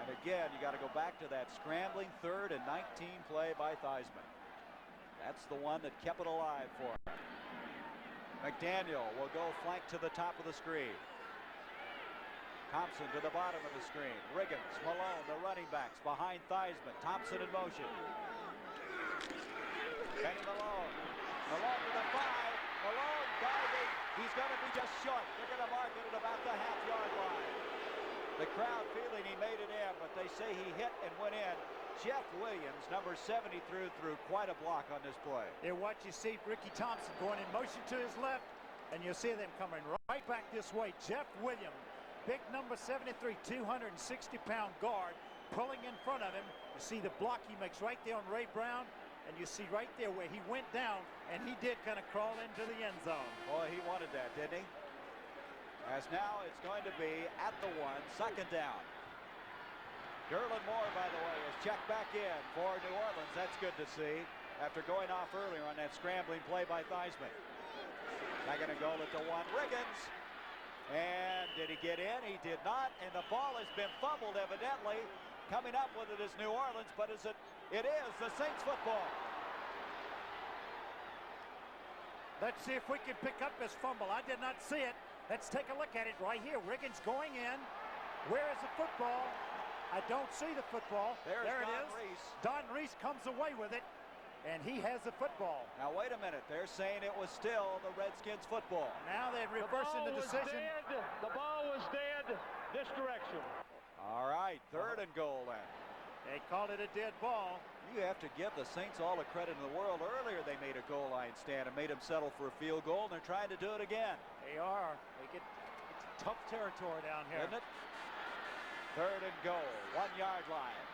And again, you got to go back to that scrambling 3rd and 19 play by Theismann. That's the one that kept it alive for him. McDaniel will go flank to the top of the screen. Thompson to the bottom of the screen. Riggins, Malone, the running backs behind Theismann. Thompson in motion. Benny Malone. Malone to the 5. Malone diving. He's going to be just short. They're going to mark it at about the half-yard line. The crowd feeling he made it in, but they say he hit and went in. Jeff Williams, number 70, threw quite a block on this play. Here, watch, you see Ricky Thompson going in motion to his left, and you'll see them coming right back this way. Jeff Williams, big number 73, 260-pound guard, pulling in front of him. You see the block he makes right there on Ray Brown, and you see right there where he went down, and he did kind of crawl into the end zone. Boy, he wanted that, didn't he? As now it's going to be at the 1, 2nd down. Derlin Moore, by the way, is checked back in for New Orleans. That's good to see after going off earlier on that scrambling play by Theismann. Second and goal at the 1. Riggins. And did he get in? He did not. And the ball has been fumbled, evidently. Coming up with it is New Orleans, but is it? It is the Saints football. Let's see if we can pick up this fumble. I did not see it. Let's take a look at it right here. Riggins going in. Where is the football? I don't see the football. There it Don is. Reese. Don Reese comes away with it, and he has the football. Now, wait a minute. They're saying it was still the Redskins football. Now they're reversing the decision. The ball was dead this direction. All right, 3rd and goal then. They called it a dead ball. You have to give the Saints all the credit in the world. Earlier they made a goal line stand and made them settle for a field goal, and they're trying to do it again. They are. It's tough territory down here. Isn't it? 3rd and goal, 1-yard line.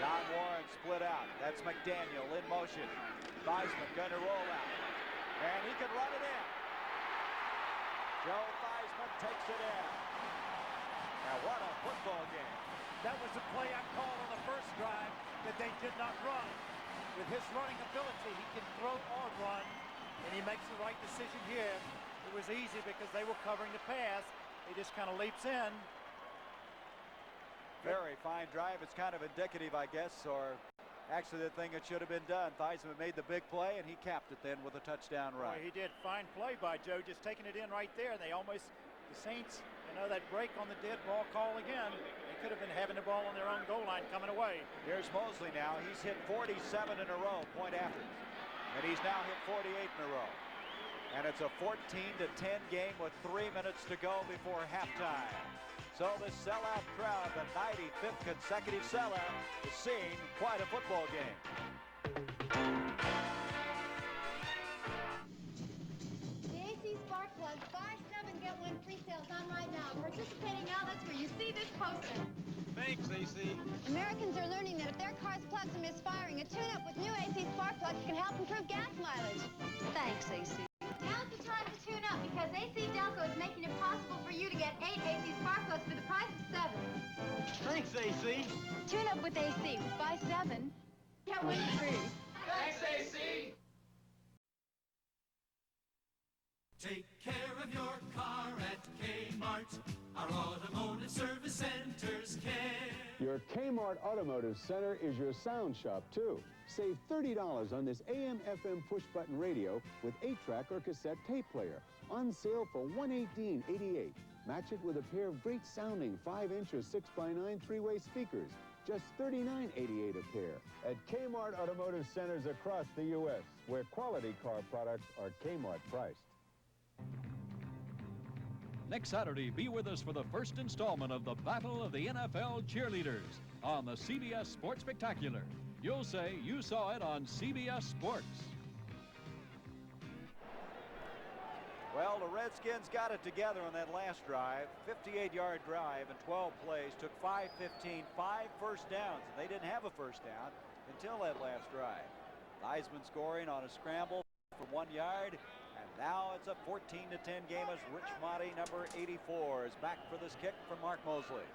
Don Warren split out. That's McDaniel in motion. Theismann going to roll out. And he can run it in. Joe Theismann takes it in. Now what a football game. That was the play I called on the first drive that they did not run. With his running ability, he can throw or run, and he makes the right decision here. It was easy because they were covering the pass. He just kind of leaps in. Very fine drive. It's kind of indicative, I guess, or actually the thing that should have been done. Theismann made the big play, and he capped it then with a touchdown run. Boy, he did. Fine play by Joe, just taking it in right there. They almost, the Saints, that break on the dead ball call again. They could have been having the ball on their own goal line coming away. Here's Mosley now. He's hit 47 in a row, point after. And he's now hit 48 in a row. And it's a 14-10 game with 3 minutes to go before halftime. So the sellout crowd, the 95th consecutive sellout, is seeing quite a football game. The AC Spark Plug, buy 7, get 1 free sales on right now. Participating outlets where you see this poster. Thanks, AC. Americans are learning that if their car's plugs are misfiring, a tune-up with new AC Spark Plugs can help improve gas mileage. Thanks, AC. Now's the time to tune up because AC Delco is making it possible for you to get 8 AC Spark Plugs for the price of 7. Thanks, AC. Tune up with AC. Buy 7, get 1 free. Thanks, AC. Take care of your car at Kmart. Our automotive service centers care. Your Kmart Automotive Center is your sound shop, too. Save $30 on this AM/FM push-button radio with 8-track or cassette tape player. On sale for $118.88. Match it with a pair of great-sounding 5-inch or 6x9 3-way speakers. Just $39.88 a pair. At Kmart Automotive Centers across the U.S., where quality car products are Kmart priced. Next Saturday, be with us for the first installment of the Battle of the NFL Cheerleaders on the CBS Sports Spectacular. You'll say you saw it on CBS Sports. Well, the Redskins got it together on that last drive. 58-yard drive and 12 plays. Took 5-15, 5 first downs. And they didn't have a first down until that last drive. Theismann scoring on a scramble from 1 yard. And now it's a 14-10 game as Rich Motti, number 84, is back for this kick from Mark Mosley.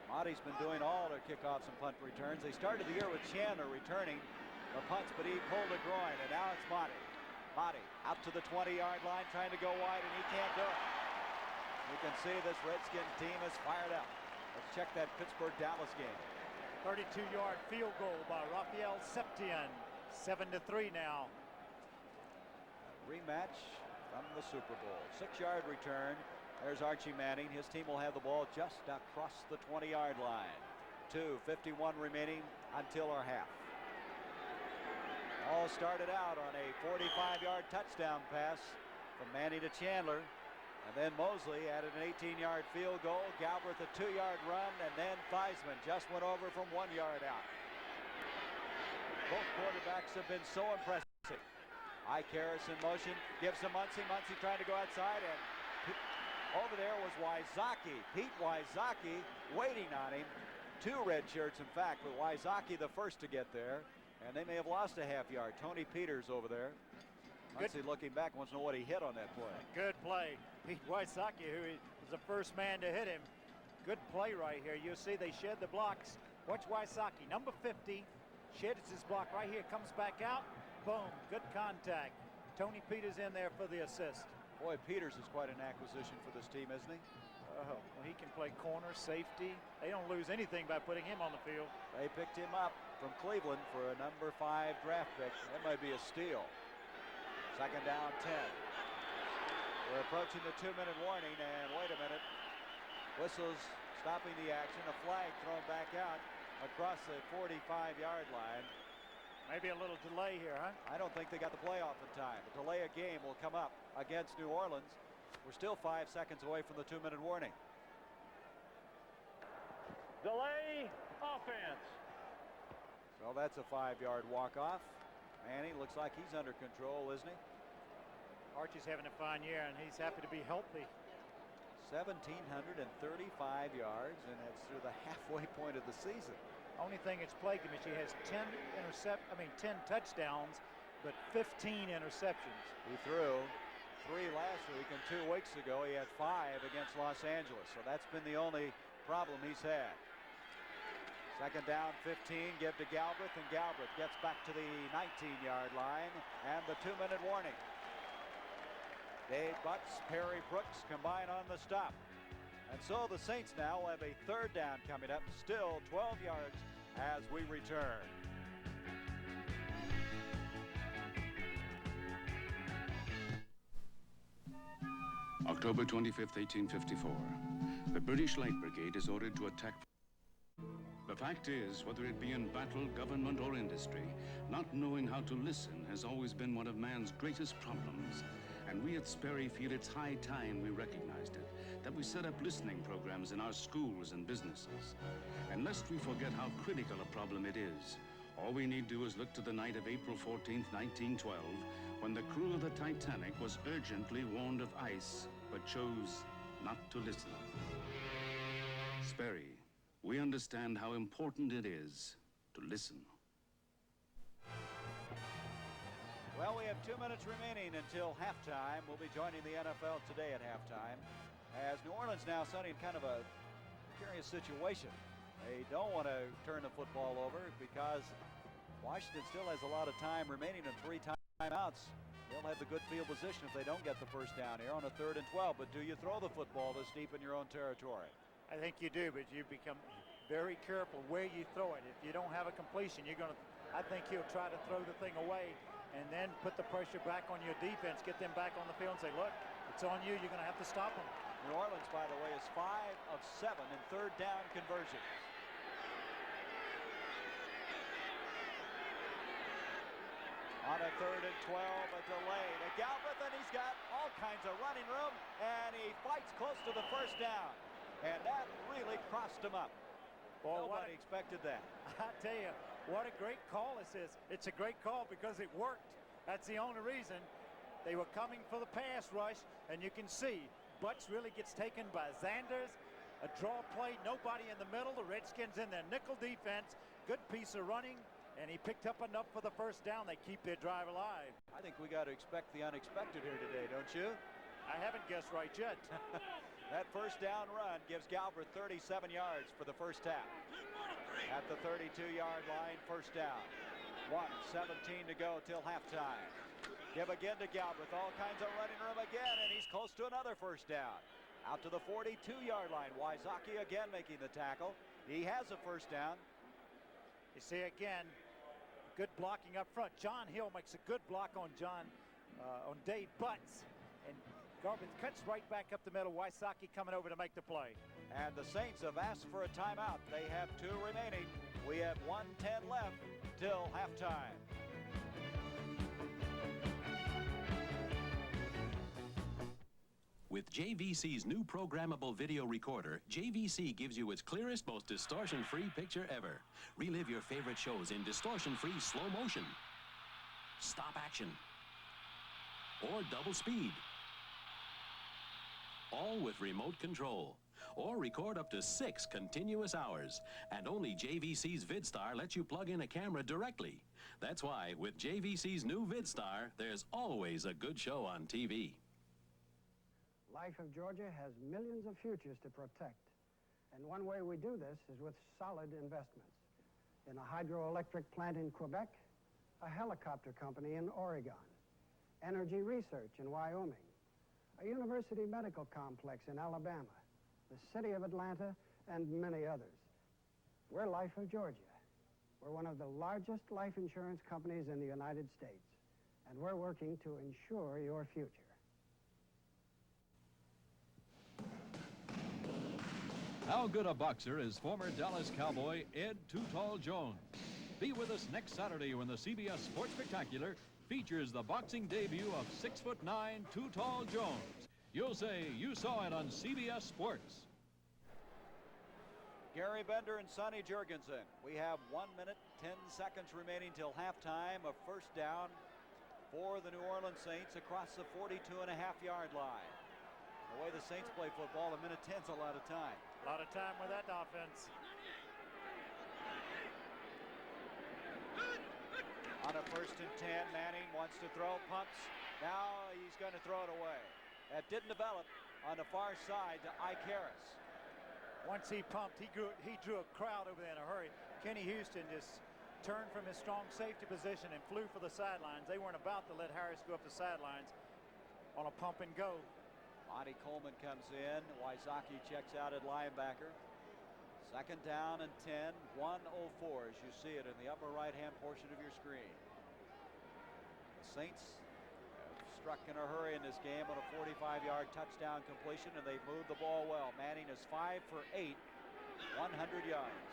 Motti's been doing all their kickoffs and punt returns. They started the year with Chandler returning the punts, but he pulled a groin, and now it's Motti. Motti out to the 20-yard line, trying to go wide, and he can't do it. You can see this Redskins team is fired up. Let's check that Pittsburgh-Dallas game. 32-yard field goal by Raphael Septien. 7-3 now. Rematch from the Super Bowl. 6-yard return. There's Archie Manning. His team will have the ball just across the 20-yard line. 2:51 remaining until our half. All started out on a 45-yard touchdown pass from Manning to Chandler. And then Mosley added an 18-yard field goal. Galbraith a 2-yard run, and then Theismann just went over from 1 yard out. Both quarterbacks have been so impressive. Ike Harris in motion, gives to Muncy. Muncy trying to go outside, and over there was Wysocki. Pete Wysocki waiting on him. 2 red shirts, in fact, but Wysocki the first to get there, and they may have lost a half yard. Tony Peters over there. Muncy looking back, wants to know what he hit on that play. Good play. Pete Wysocki, who was the first man to hit him. Good play right here. You'll see they shed the blocks. Watch Wysocki, number 50, sheds his block right here, comes back out. Boom, good contact. Tony Peters in there for the assist. Boy, Peters is quite an acquisition for this team, isn't he? Well, he can play corner, safety. They don't lose anything by putting him on the field. They picked him up from Cleveland for a number 5 draft pick. That might be a steal. 2nd down, 10. We're approaching the 2-minute warning, and wait a minute. Whistles stopping the action. A flag thrown back out across the 45-yard line. Maybe a little delay here, huh? I don't think they got the play off in time. A delay of game will come up against New Orleans. We're still 5 seconds away from the 2-minute warning. Delay, offense. So that's a 5-yard walk-off. Manning looks like he's under control, isn't he? Archie's having a fine year, and he's happy to be healthy. 1,735 yards, and that's through the halfway point of the season. Only thing that's plagued him is he has 10 touchdowns, but 15 interceptions. He threw 3 last week, and 2 weeks ago he had 5 against Los Angeles. So that's been the only problem he's had. 2nd down, 15, give to Galbraith, and Galbraith gets back to the 19-yard line, and the 2-minute warning. Dave Butts, Perry Brooks combine on the stop. And so the Saints now have a 3rd down coming up, still 12 yards as we return. October 25th, 1854. The British Light Brigade is ordered to attack. The fact is, whether it be in battle, government, or industry, not knowing how to listen has always been one of man's greatest problems. And we at Sperry feel it's high time we recognized it, that we set up listening programs in our schools and businesses. And lest we forget how critical a problem it is, all we need do is look to the night of April 14th, 1912, when the crew of the Titanic was urgently warned of ice, but chose not to listen. Sperry, we understand how important it is to listen. Well, we have 2 minutes remaining until halftime. We'll be joining the NFL today at halftime. As New Orleans now, Sonny, in kind of a curious situation. They don't want to turn the football over because Washington still has a lot of time remaining and 3 timeouts. They'll have the good field position if they don't get the first down here on a 3rd and 12. But do you throw the football this deep in your own territory? I think you do, but you become very careful where you throw it. If you don't have a completion, I think he'll try to throw the thing away and then put the pressure back on your defense, get them back on the field and say, look, it's on you. You're going to have to stop them. New Orleans, by the way, is 5 of 7 in 3rd down conversions. On a 3rd and 12, a delay to Galbraith, and he's got all kinds of running room, and he fights close to the first down. And that really crossed him up. Boy, nobody expected that. I tell you, what a great call this is. It's a great call because it worked. That's the only reason. They were coming for the pass rush, and you can see Butts really gets taken by Zanders. A draw play, nobody in the middle. The Redskins in their nickel defense. Good piece of running, and he picked up enough for the first down. They keep their drive alive. I think we got to expect the unexpected here today, don't you? I haven't guessed right yet. That first down run gives Galbraith 37 yards for the first half. At the 32-yard line, first down. 1:17 to go till halftime. Give again to Galbraith, all kinds of running room again, and he's close to another first down. Out to the 42-yard line. Wysocki again making the tackle. He has a first down. You see again, good blocking up front. John Hill makes a good block on Dave Butts. And Garvin cuts right back up the middle. Wysocki coming over to make the play. And the Saints have asked for a timeout. They have 2 remaining. We have 1:10 left till halftime. With JVC's new programmable video recorder, JVC gives you its clearest, most distortion-free picture ever. Relive your favorite shows in distortion-free slow motion, stop action, or double speed. All with remote control. Or record up to 6 continuous hours. And only JVC's VidStar lets you plug in a camera directly. That's why, with JVC's new VidStar, there's always a good show on TV. Life of Georgia has millions of futures to protect. And one way we do this is with solid investments. In a hydroelectric plant in Quebec, a helicopter company in Oregon, energy research in Wyoming, a university medical complex in Alabama, the city of Atlanta, and many others. We're Life of Georgia. We're one of the largest life insurance companies in the United States, and we're working to ensure your future. How good a boxer is former Dallas Cowboy Ed Too Tall Jones? Be with us next Saturday when the CBS Sports Spectacular features the boxing debut of 6'9" Too Tall Jones. You'll say you saw it on CBS Sports. Gary Bender and Sonny Jurgenson. We have 1 minute, 10 seconds remaining till halftime. A first down for the New Orleans Saints across the 42.5-yard line. The way the Saints play football, a minute 10's a lot of time. A lot of time with that offense. On a 1st and 10, Manning wants to throw, pumps. Now he's going to throw it away. That didn't develop on the far side to Ike Harris. Once he pumped, he drew a crowd over there in a hurry. Kenny Houston just turned from his strong safety position and flew for the sidelines. They weren't about to let Harris go up the sidelines on a pump and go. Monty Coleman comes in. Wysocki checks out at linebacker. 2nd down and 10, 1:04 as you see it in the upper right-hand portion of your screen. The Saints have struck in a hurry in this game on a 45-yard touchdown completion, and they've moved the ball well. Manning is 5 for 8, 100 yards.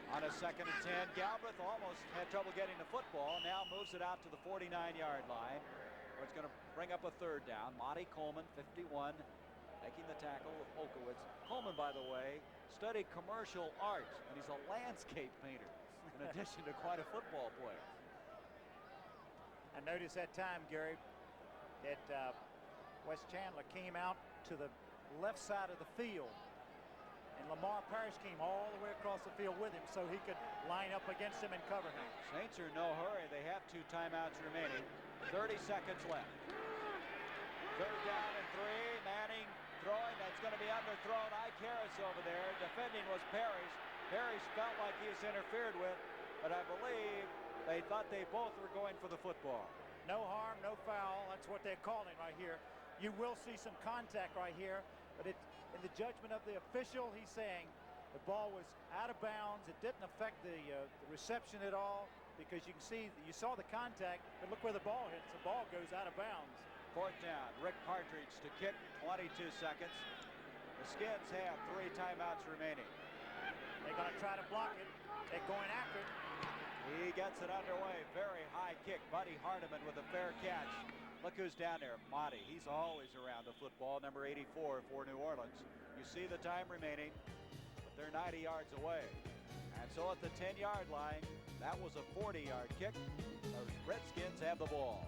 On a 2nd and 10, Galbraith almost had trouble getting the football. Now moves it out to the 49-yard line, where it's going to bring up a 3rd down. Monty Coleman, 51, making the tackle with Olkowitz. Coleman, by the way, studied commercial art, and he's a landscape painter, in addition to quite a football player. And notice that time, Gary, that Wes Chandler came out to the left side of the field. And Lamar Parrish came all the way across the field with him so he could line up against him and cover him. Saints are in no hurry. They have 2 timeouts remaining. 30 seconds left. 3rd down and 3. Manning throwing. That's going to be underthrown. Ike Harris over there. Defending was Parrish. Parrish felt like he was interfered with, but I believe they thought they both were going for the football. No harm, no foul. That's what they're calling right here. You will see some contact right here, but it's in the judgment of the official, he's saying the ball was out of bounds. It didn't affect the reception at all, because you can see, you saw the contact, but look where the ball hits. The ball goes out of bounds. 4th down, Rick Partridge to kick, 22 seconds. The Skins have 3 timeouts remaining. They're going to try to block it. They're going after it. He gets it underway. Very high kick. Buddy Hardiman with a fair catch. Look who's down there, Monty. He's always around the football, number 84 for New Orleans. You see the time remaining, but they're 90 yards away. And so at the 10-yard line, that was a 40-yard kick. The Redskins have the ball.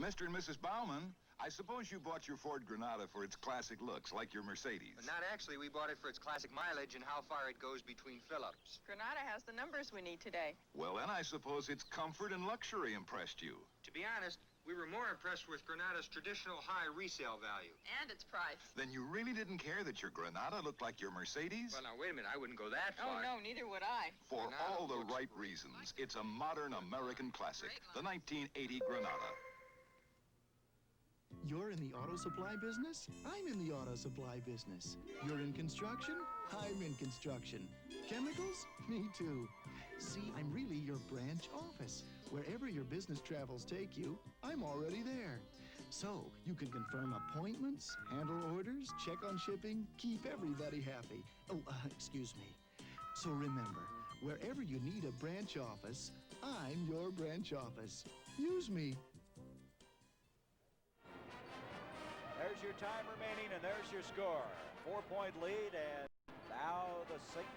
Mr. and Mrs. Bauman, I suppose you bought your Ford Granada for its classic looks, like your Mercedes. Not actually. We bought it for its classic mileage and how far it goes between fill-ups. Granada has the numbers we need today. Well, then I suppose its comfort and luxury impressed you. To be honest, We were more impressed with Granada's traditional high resale value. And its price. Then you really didn't care that your Granada looked like your Mercedes? Well, now, wait a minute. I wouldn't go that Oh, far. no, neither would I. For Granada all the looks right great. reasons, it's a modern American classic, the 1980 Granada. You're in the auto supply business? I'm in the auto supply business. You're in construction? I'm in construction. Chemicals? Me too. See, I'm really your branch office. Wherever your business travels take you, I'm already there. So you can confirm appointments, handle orders, check on shipping, keep everybody happy. Oh, excuse me. So remember, wherever you need a branch office, I'm your branch office. Use me. There's your time remaining, and there's your score. 4-point lead, and now the Saints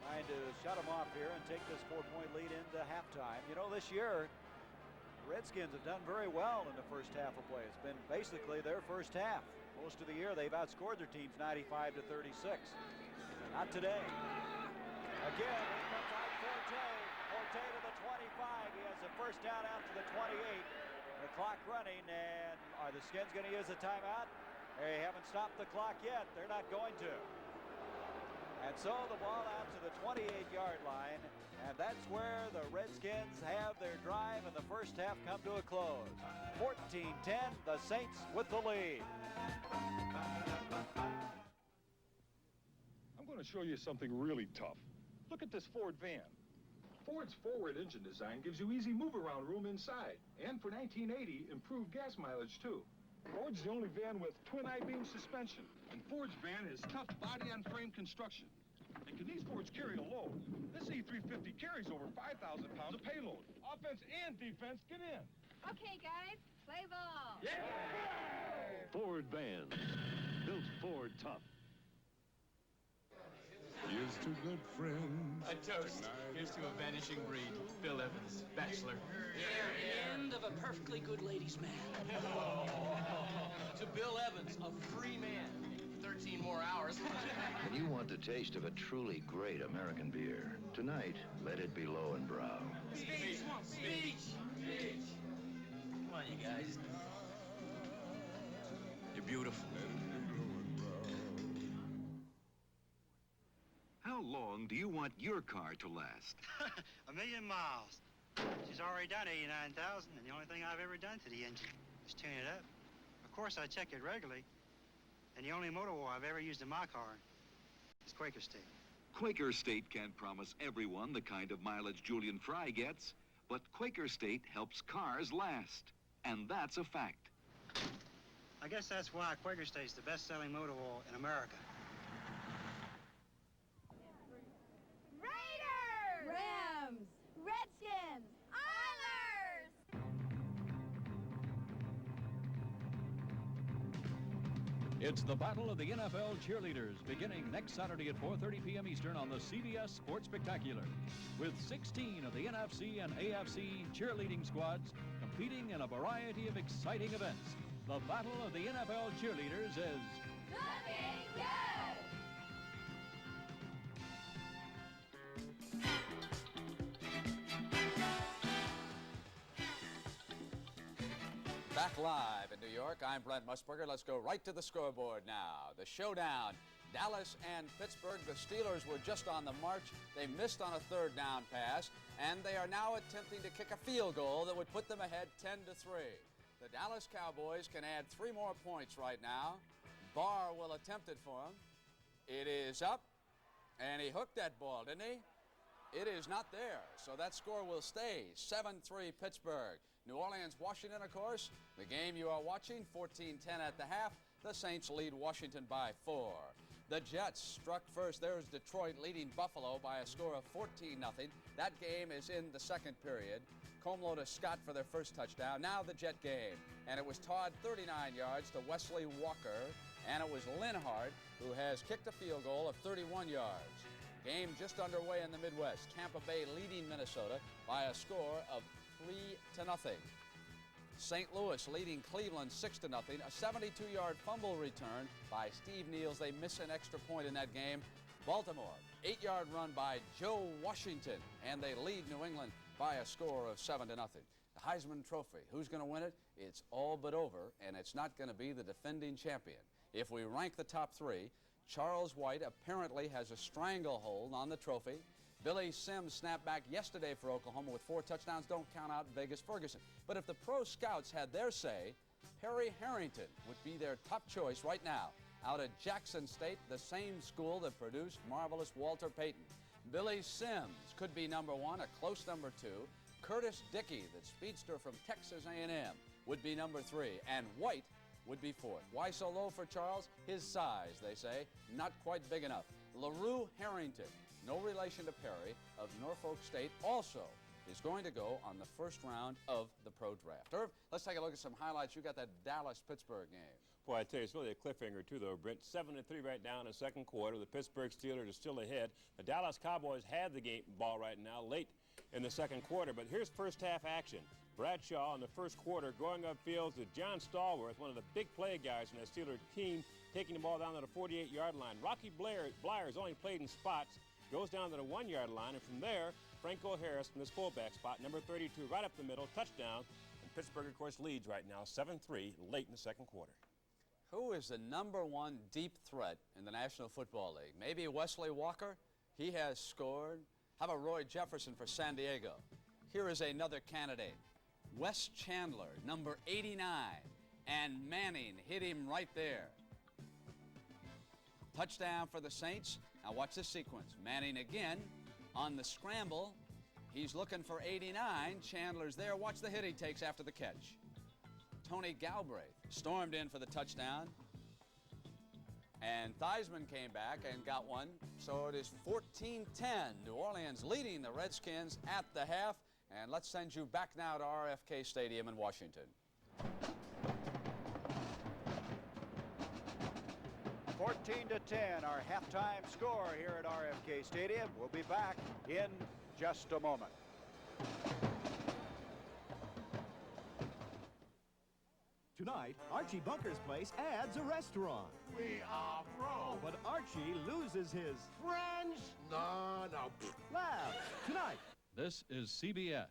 trying to shut them off here and take this 4-point lead into halftime. You know, this year, the Redskins have done very well in the first half of play. It's been basically their first half. Most of the year, they've outscored their teams 95-36. Not today. Again, here comes out Forte. Forte to the 25. He has the first down out to the 28. The clock running, and are the Skins going to use a timeout? They haven't stopped the clock yet. They're not going to. And so the ball out to the 28-yard line, and that's where the Redskins have their drive in the first half come to a close. 14-10, the Saints with the lead. I'm going to show you something really tough. Look at this Ford van. Ford's forward engine design gives you easy move-around room inside, and for 1980, improved gas mileage, too. Ford's the only van with twin I-beam suspension, and Ford's van is tough body-on-frame construction. And can these Fords carry a load? This E350 carries over 5,000 pounds of payload. Offense and defense, get in. Okay, guys, play ball. Yeah! Ford vans, built Ford tough. Here's to good friends. A toast. Here's to a vanishing breed. Bill Evans, bachelor. End of a perfectly good ladies' man. To Bill Evans, a free man. 13 more hours. If you want the taste of a truly great American beer, tonight, let it be Low and Brow. Speech! Speech! Come on, you guys. You're beautiful. How long do you want your car to last? 1,000,000 miles. She's already done 89,000, and the only thing I've ever done to the engine is tune it up. Of course, I check it regularly, and the only motor oil I've ever used in my car is Quaker State. Quaker State can't promise everyone the kind of mileage Julian Fry gets, but Quaker State helps cars last, and that's a fact. I guess that's why Quaker State's the best-selling motor oil in America. Raiders! Rams! Redskins! Oilers! It's the Battle of the NFL Cheerleaders, beginning next Saturday at 4:30 p.m. Eastern on the CBS Sports Spectacular, with 16 of the NFC and AFC cheerleading squads competing in a variety of exciting events. The Battle of the NFL Cheerleaders is Looking good! Back live in New York, I'm Brent Musburger. Let's go right to the scoreboard now. The showdown, Dallas and Pittsburgh. The Steelers were just on the march. They missed on a third down pass, and they are now attempting to kick a field goal that would put them ahead 10-3. The Dallas Cowboys can add 3 more points right now. Barr will attempt it for him. It is up, and he hooked that ball, didn't he? It is not there, so that score will stay 7-3 Pittsburgh. New Orleans, Washington, of course. The game you are watching, 14-10 at the half. The Saints lead Washington by 4. The Jets struck first. There's Detroit leading Buffalo by a score of 14-0. That game is in the second period. Comlo to Scott for their first touchdown. Now the Jet game. And it was Todd 39 yards to Wesley Walker. And it was Linhart who has kicked a field goal of 31 yards. Game just underway in the Midwest. Tampa Bay leading Minnesota by a score of 3-0. St. Louis leading Cleveland 6-0. A 72-yard fumble return by Steve Niels. They miss an extra point in that game. Baltimore, 8-yard run by Joe Washington, and they lead New England by a score of 7-0. The Heisman Trophy. Who's going to win it? It's all but over, and it's not going to be the defending champion. If we rank the top three, Charles White apparently has a stranglehold on the trophy. Billy Sims snapped back yesterday for Oklahoma with 4 touchdowns. Don't count out Vegas Ferguson. But if the pro scouts had their say, Perry Harrington would be their top choice right now. Out of Jackson State, the same school that produced marvelous Walter Payton. Billy Sims could be number 1, a close number 2. Curtis Dickey, the speedster from Texas A&M, would be number 3. And White would be 4th. Why so low for Charles? His size, they say, not quite big enough. LaRue Harrington, no relation to Perry, of Norfolk State, also is going to go on the first round of the pro draft. Irv, let's take a look at some highlights. You got that Dallas-Pittsburgh game. Boy, I tell you, it's really a cliffhanger, too, though, Brent. 7-3 right now in the second quarter. The Pittsburgh Steelers are still ahead. The Dallas Cowboys have the game ball right now late in the second quarter. But here's first half action. Bradshaw in the first quarter going upfield to John Stallworth, one of the big play guys in that Steelers team, taking the ball down to the 48-yard line. Rocky Blyers only played in spots, goes down to the 1-yard line, and from there, Franco Harris from this fullback spot, number 32, right up the middle, touchdown. And Pittsburgh, of course, leads right now 7-3 late in the second quarter. Who is the number 1 deep threat in the National Football League? Maybe Wesley Walker? He has scored. How about Roy Jefferson for San Diego? Here is another candidate. Wes Chandler, number 89. And Manning hit him right there. Touchdown for the Saints. Now watch this sequence. Manning again on the scramble. He's looking for 89. Chandler's there. Watch the hit he takes after the catch. Tony Galbraith stormed in for the touchdown. And Theismann came back and got one. So it is 14-10. New Orleans leading the Redskins at the half. And let's send you back now to RFK Stadium in Washington. 14-10, our halftime score here at RFK Stadium. We'll be back in just a moment. Tonight, Archie Bunker's place adds a restaurant. We are broke. But Archie loses his Friends? No. laugh tonight. This is CBS.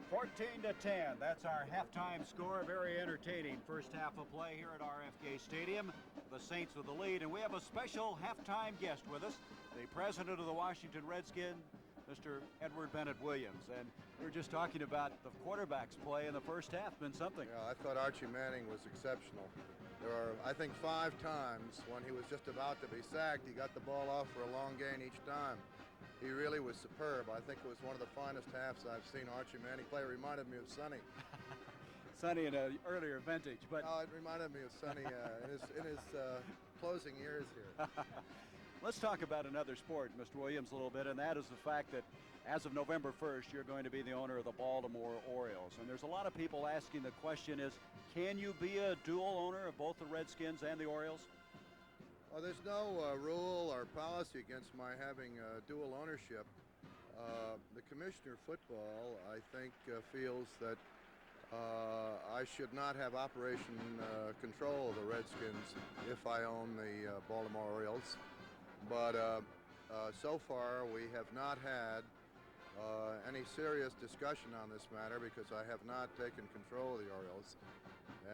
14-10, that's our halftime score. Very entertaining first half of play here at RFK Stadium. The Saints with the lead, and we have a special halftime guest with us, the president of the Washington Redskins, Mr. Edward Bennett Williams. And we were just talking about the quarterback's play in the first half. Been something. Yeah, I thought Archie Manning was exceptional. There are, I think, 5 times when he was just about to be sacked, he got the ball off for a long gain each time. He really was superb. I think it was one of the finest halves I've seen Archie Manning play. It reminded me of Sonny. Sonny in an earlier vintage, but oh, it reminded me of Sonny in his closing years here. Let's talk about another sport, Mr. Williams, a little bit, and that is the fact that as of November 1st, you're going to be the owner of the Baltimore Orioles. And there's a lot of people asking the question is, can you be a dual owner of both the Redskins and the Orioles? Well, there's no rule or policy against my having dual ownership. The Commissioner of Football, I think, feels that I should not have operation control of the Redskins if I own the Baltimore Orioles. But so far, we have not had any serious discussion on this matter because I have not taken control of the Orioles.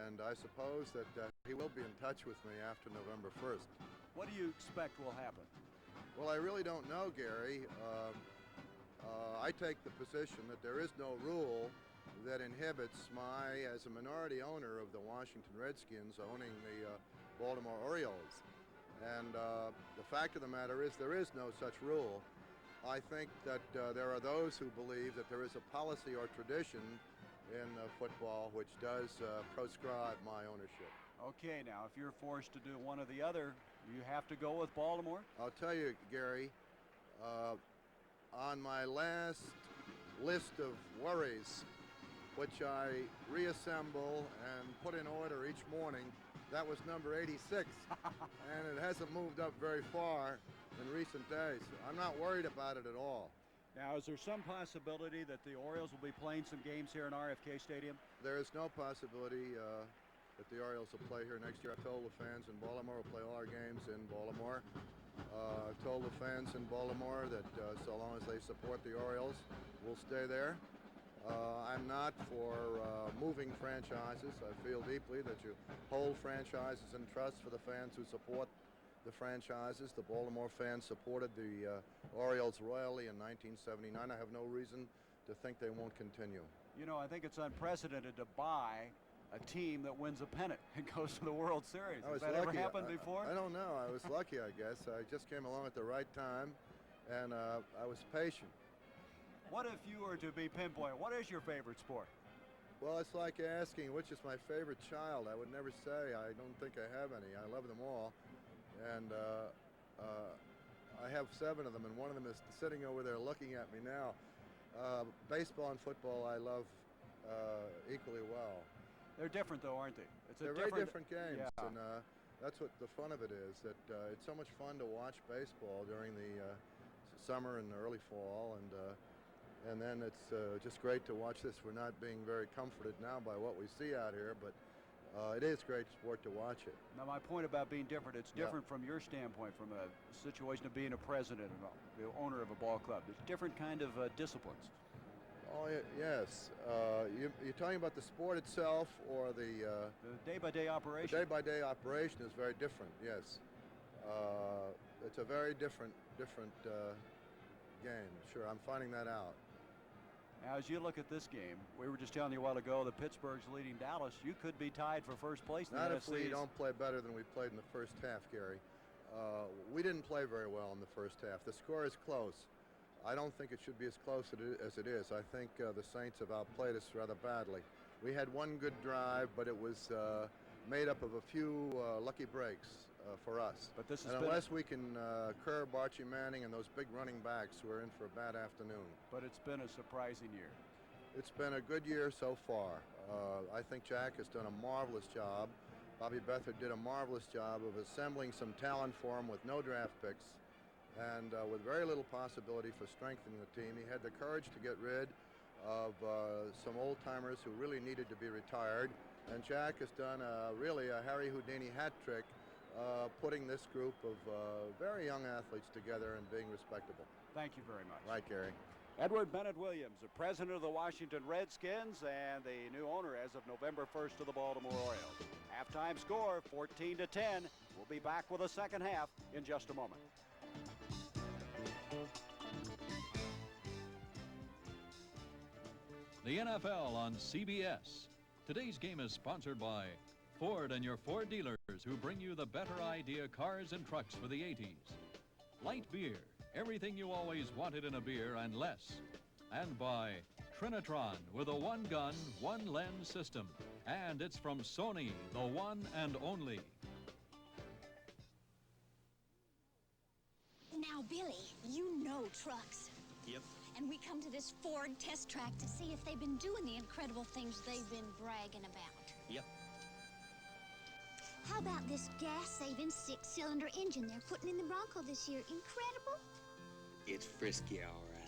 And I suppose that he will be in touch with me after November 1st. What do you expect will happen? Well, I really don't know, Gary. I take the position that there is no rule that inhibits my, as a minority owner of the Washington Redskins, owning the Baltimore Orioles. And the fact of the matter is there is no such rule. I think that there are those who believe that there is a policy or tradition in football which does proscribe my ownership. Okay, now, if you're forced to do one or the other, you have to go with Baltimore? I'll tell you, Gary, on my last list of worries, which I reassemble and put in order each morning, that was number 86, and it hasn't moved up very far in recent days. I'm not worried about it at all. Now, is there some possibility that the Orioles will be playing some games here in RFK Stadium? There is no possibility that the Orioles will play here next year. I told the fans in Baltimore we'll play all our games in Baltimore. I've told the fans in Baltimore that so long as they support the Orioles, we'll stay there. I'm not for moving franchises. I feel deeply that you hold franchises in trust for the fans who support the franchises. The Baltimore fans supported the Orioles royally in 1979. I have no reason to think they won't continue. You know, I think it's unprecedented to buy a team that wins a pennant and goes to the World Series. Has that ever happened before? I don't know. I was lucky, I guess. I just came along at the right time, and I was patient. What if you were to be pinpointed? What is your favorite sport? Well, it's like asking which is my favorite child. I would never say. I don't think I have any. I love them all. And I have 7 of them, and one of them is sitting over there looking at me now. Baseball and football I love equally well. They're different, though, aren't they? They're very different games, yeah. And that's what the fun of it is, that it's so much fun to watch baseball during the summer and early fall, and then it's just great to watch this. We're not being very comforted now by what we see out here, but it is great sport to watch it. Now, my point about being different, it's different from your standpoint, from a situation of being a president and the owner of a ball club. There's different kind of disciplines. Oh, yes. You're talking about the sport itself or the day-by-day operation? The day-by-day operation is very different, yes. It's a very different game. Sure, I'm finding that out. Now, as you look at this game, we were just telling you a while ago that Pittsburgh's leading Dallas. You could be tied for first place in the NFC. Not if we don't play better than we played in the first half, Gary. We didn't play very well in the first half. The score is close. I don't think it should be as close as it is. I think the Saints have outplayed us rather badly. We had one good drive, but it was made up of a few lucky breaks for us. But this unless we can curb Archie Manning and those big running backs, we're in for a bad afternoon. But it's been a surprising year. It's been a good year so far. I think Jack has done a marvelous job. Bobby Beathard did a marvelous job of assembling some talent for him with no draft picks. And with very little possibility for strengthening the team. He had the courage to get rid of some old-timers who really needed to be retired. And Jack has done really a Harry Houdini hat trick, putting this group of very young athletes together and being respectable. Thank you very much. Right, Gary. Edward Bennett Williams, the president of the Washington Redskins and the new owner as of November 1st of the Baltimore Orioles. Halftime score, 14-10. We'll be back with the second half in just a moment. The NFL on CBS. Today's game is sponsored by Ford and your Ford dealers who bring you the better idea cars and trucks for the 80s. Light beer, everything you always wanted in a beer and less. And by Trinitron with a one-gun, one-lens system. And it's from Sonny, the one and only. Now, Billy, you know trucks. Yep. And we come to this Ford test track to see if they've been doing the incredible things they've been bragging about. Yep. How about this gas-saving 6-cylinder engine they're putting in the Bronco this year? Incredible? It's frisky, all right.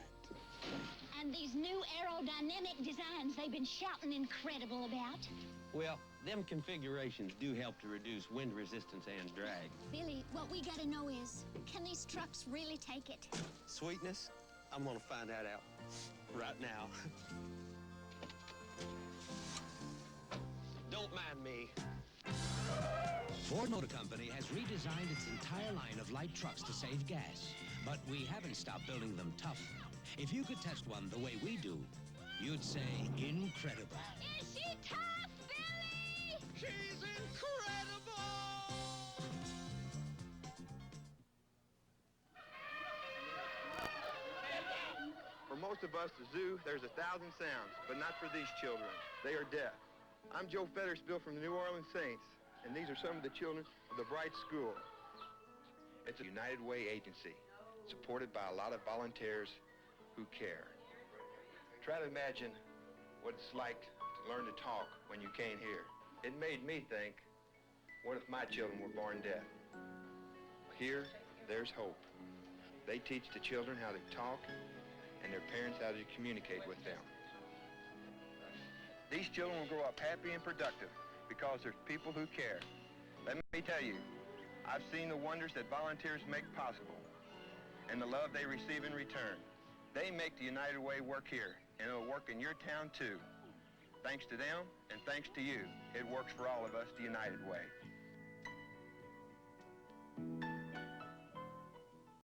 And these new aerodynamic designs they've been shouting incredible about. Well, them configurations do help to reduce wind resistance and drag. Billy, what we gotta know is, can these trucks really take it? Sweetness? I'm gonna find that out right now. Don't mind me. Ford Motor Company has redesigned its entire line of light trucks to save gas, but we haven't stopped building them tough. If you could test one the way we do, you'd say incredible. Is she tough, Billy? She's incredible! For most of us, the zoo, there's 1,000 sounds, but not for these children. They are deaf. I'm Joe Fettersbill from the New Orleans Saints, and these are some of the children of the Bright School. It's a United Way agency, supported by a lot of volunteers who care. Try to imagine what it's like to learn to talk when you can't hear. It made me think, what if my children were born deaf? Here, there's hope. They teach the children how to talk and their parents how to communicate with them. These children will grow up happy and productive because there's people who care. Let me tell you, I've seen the wonders that volunteers make possible and the love they receive in return. They make the United Way work here, and it'll work in your town too. Thanks to them and thanks to you, it works for all of us the United Way.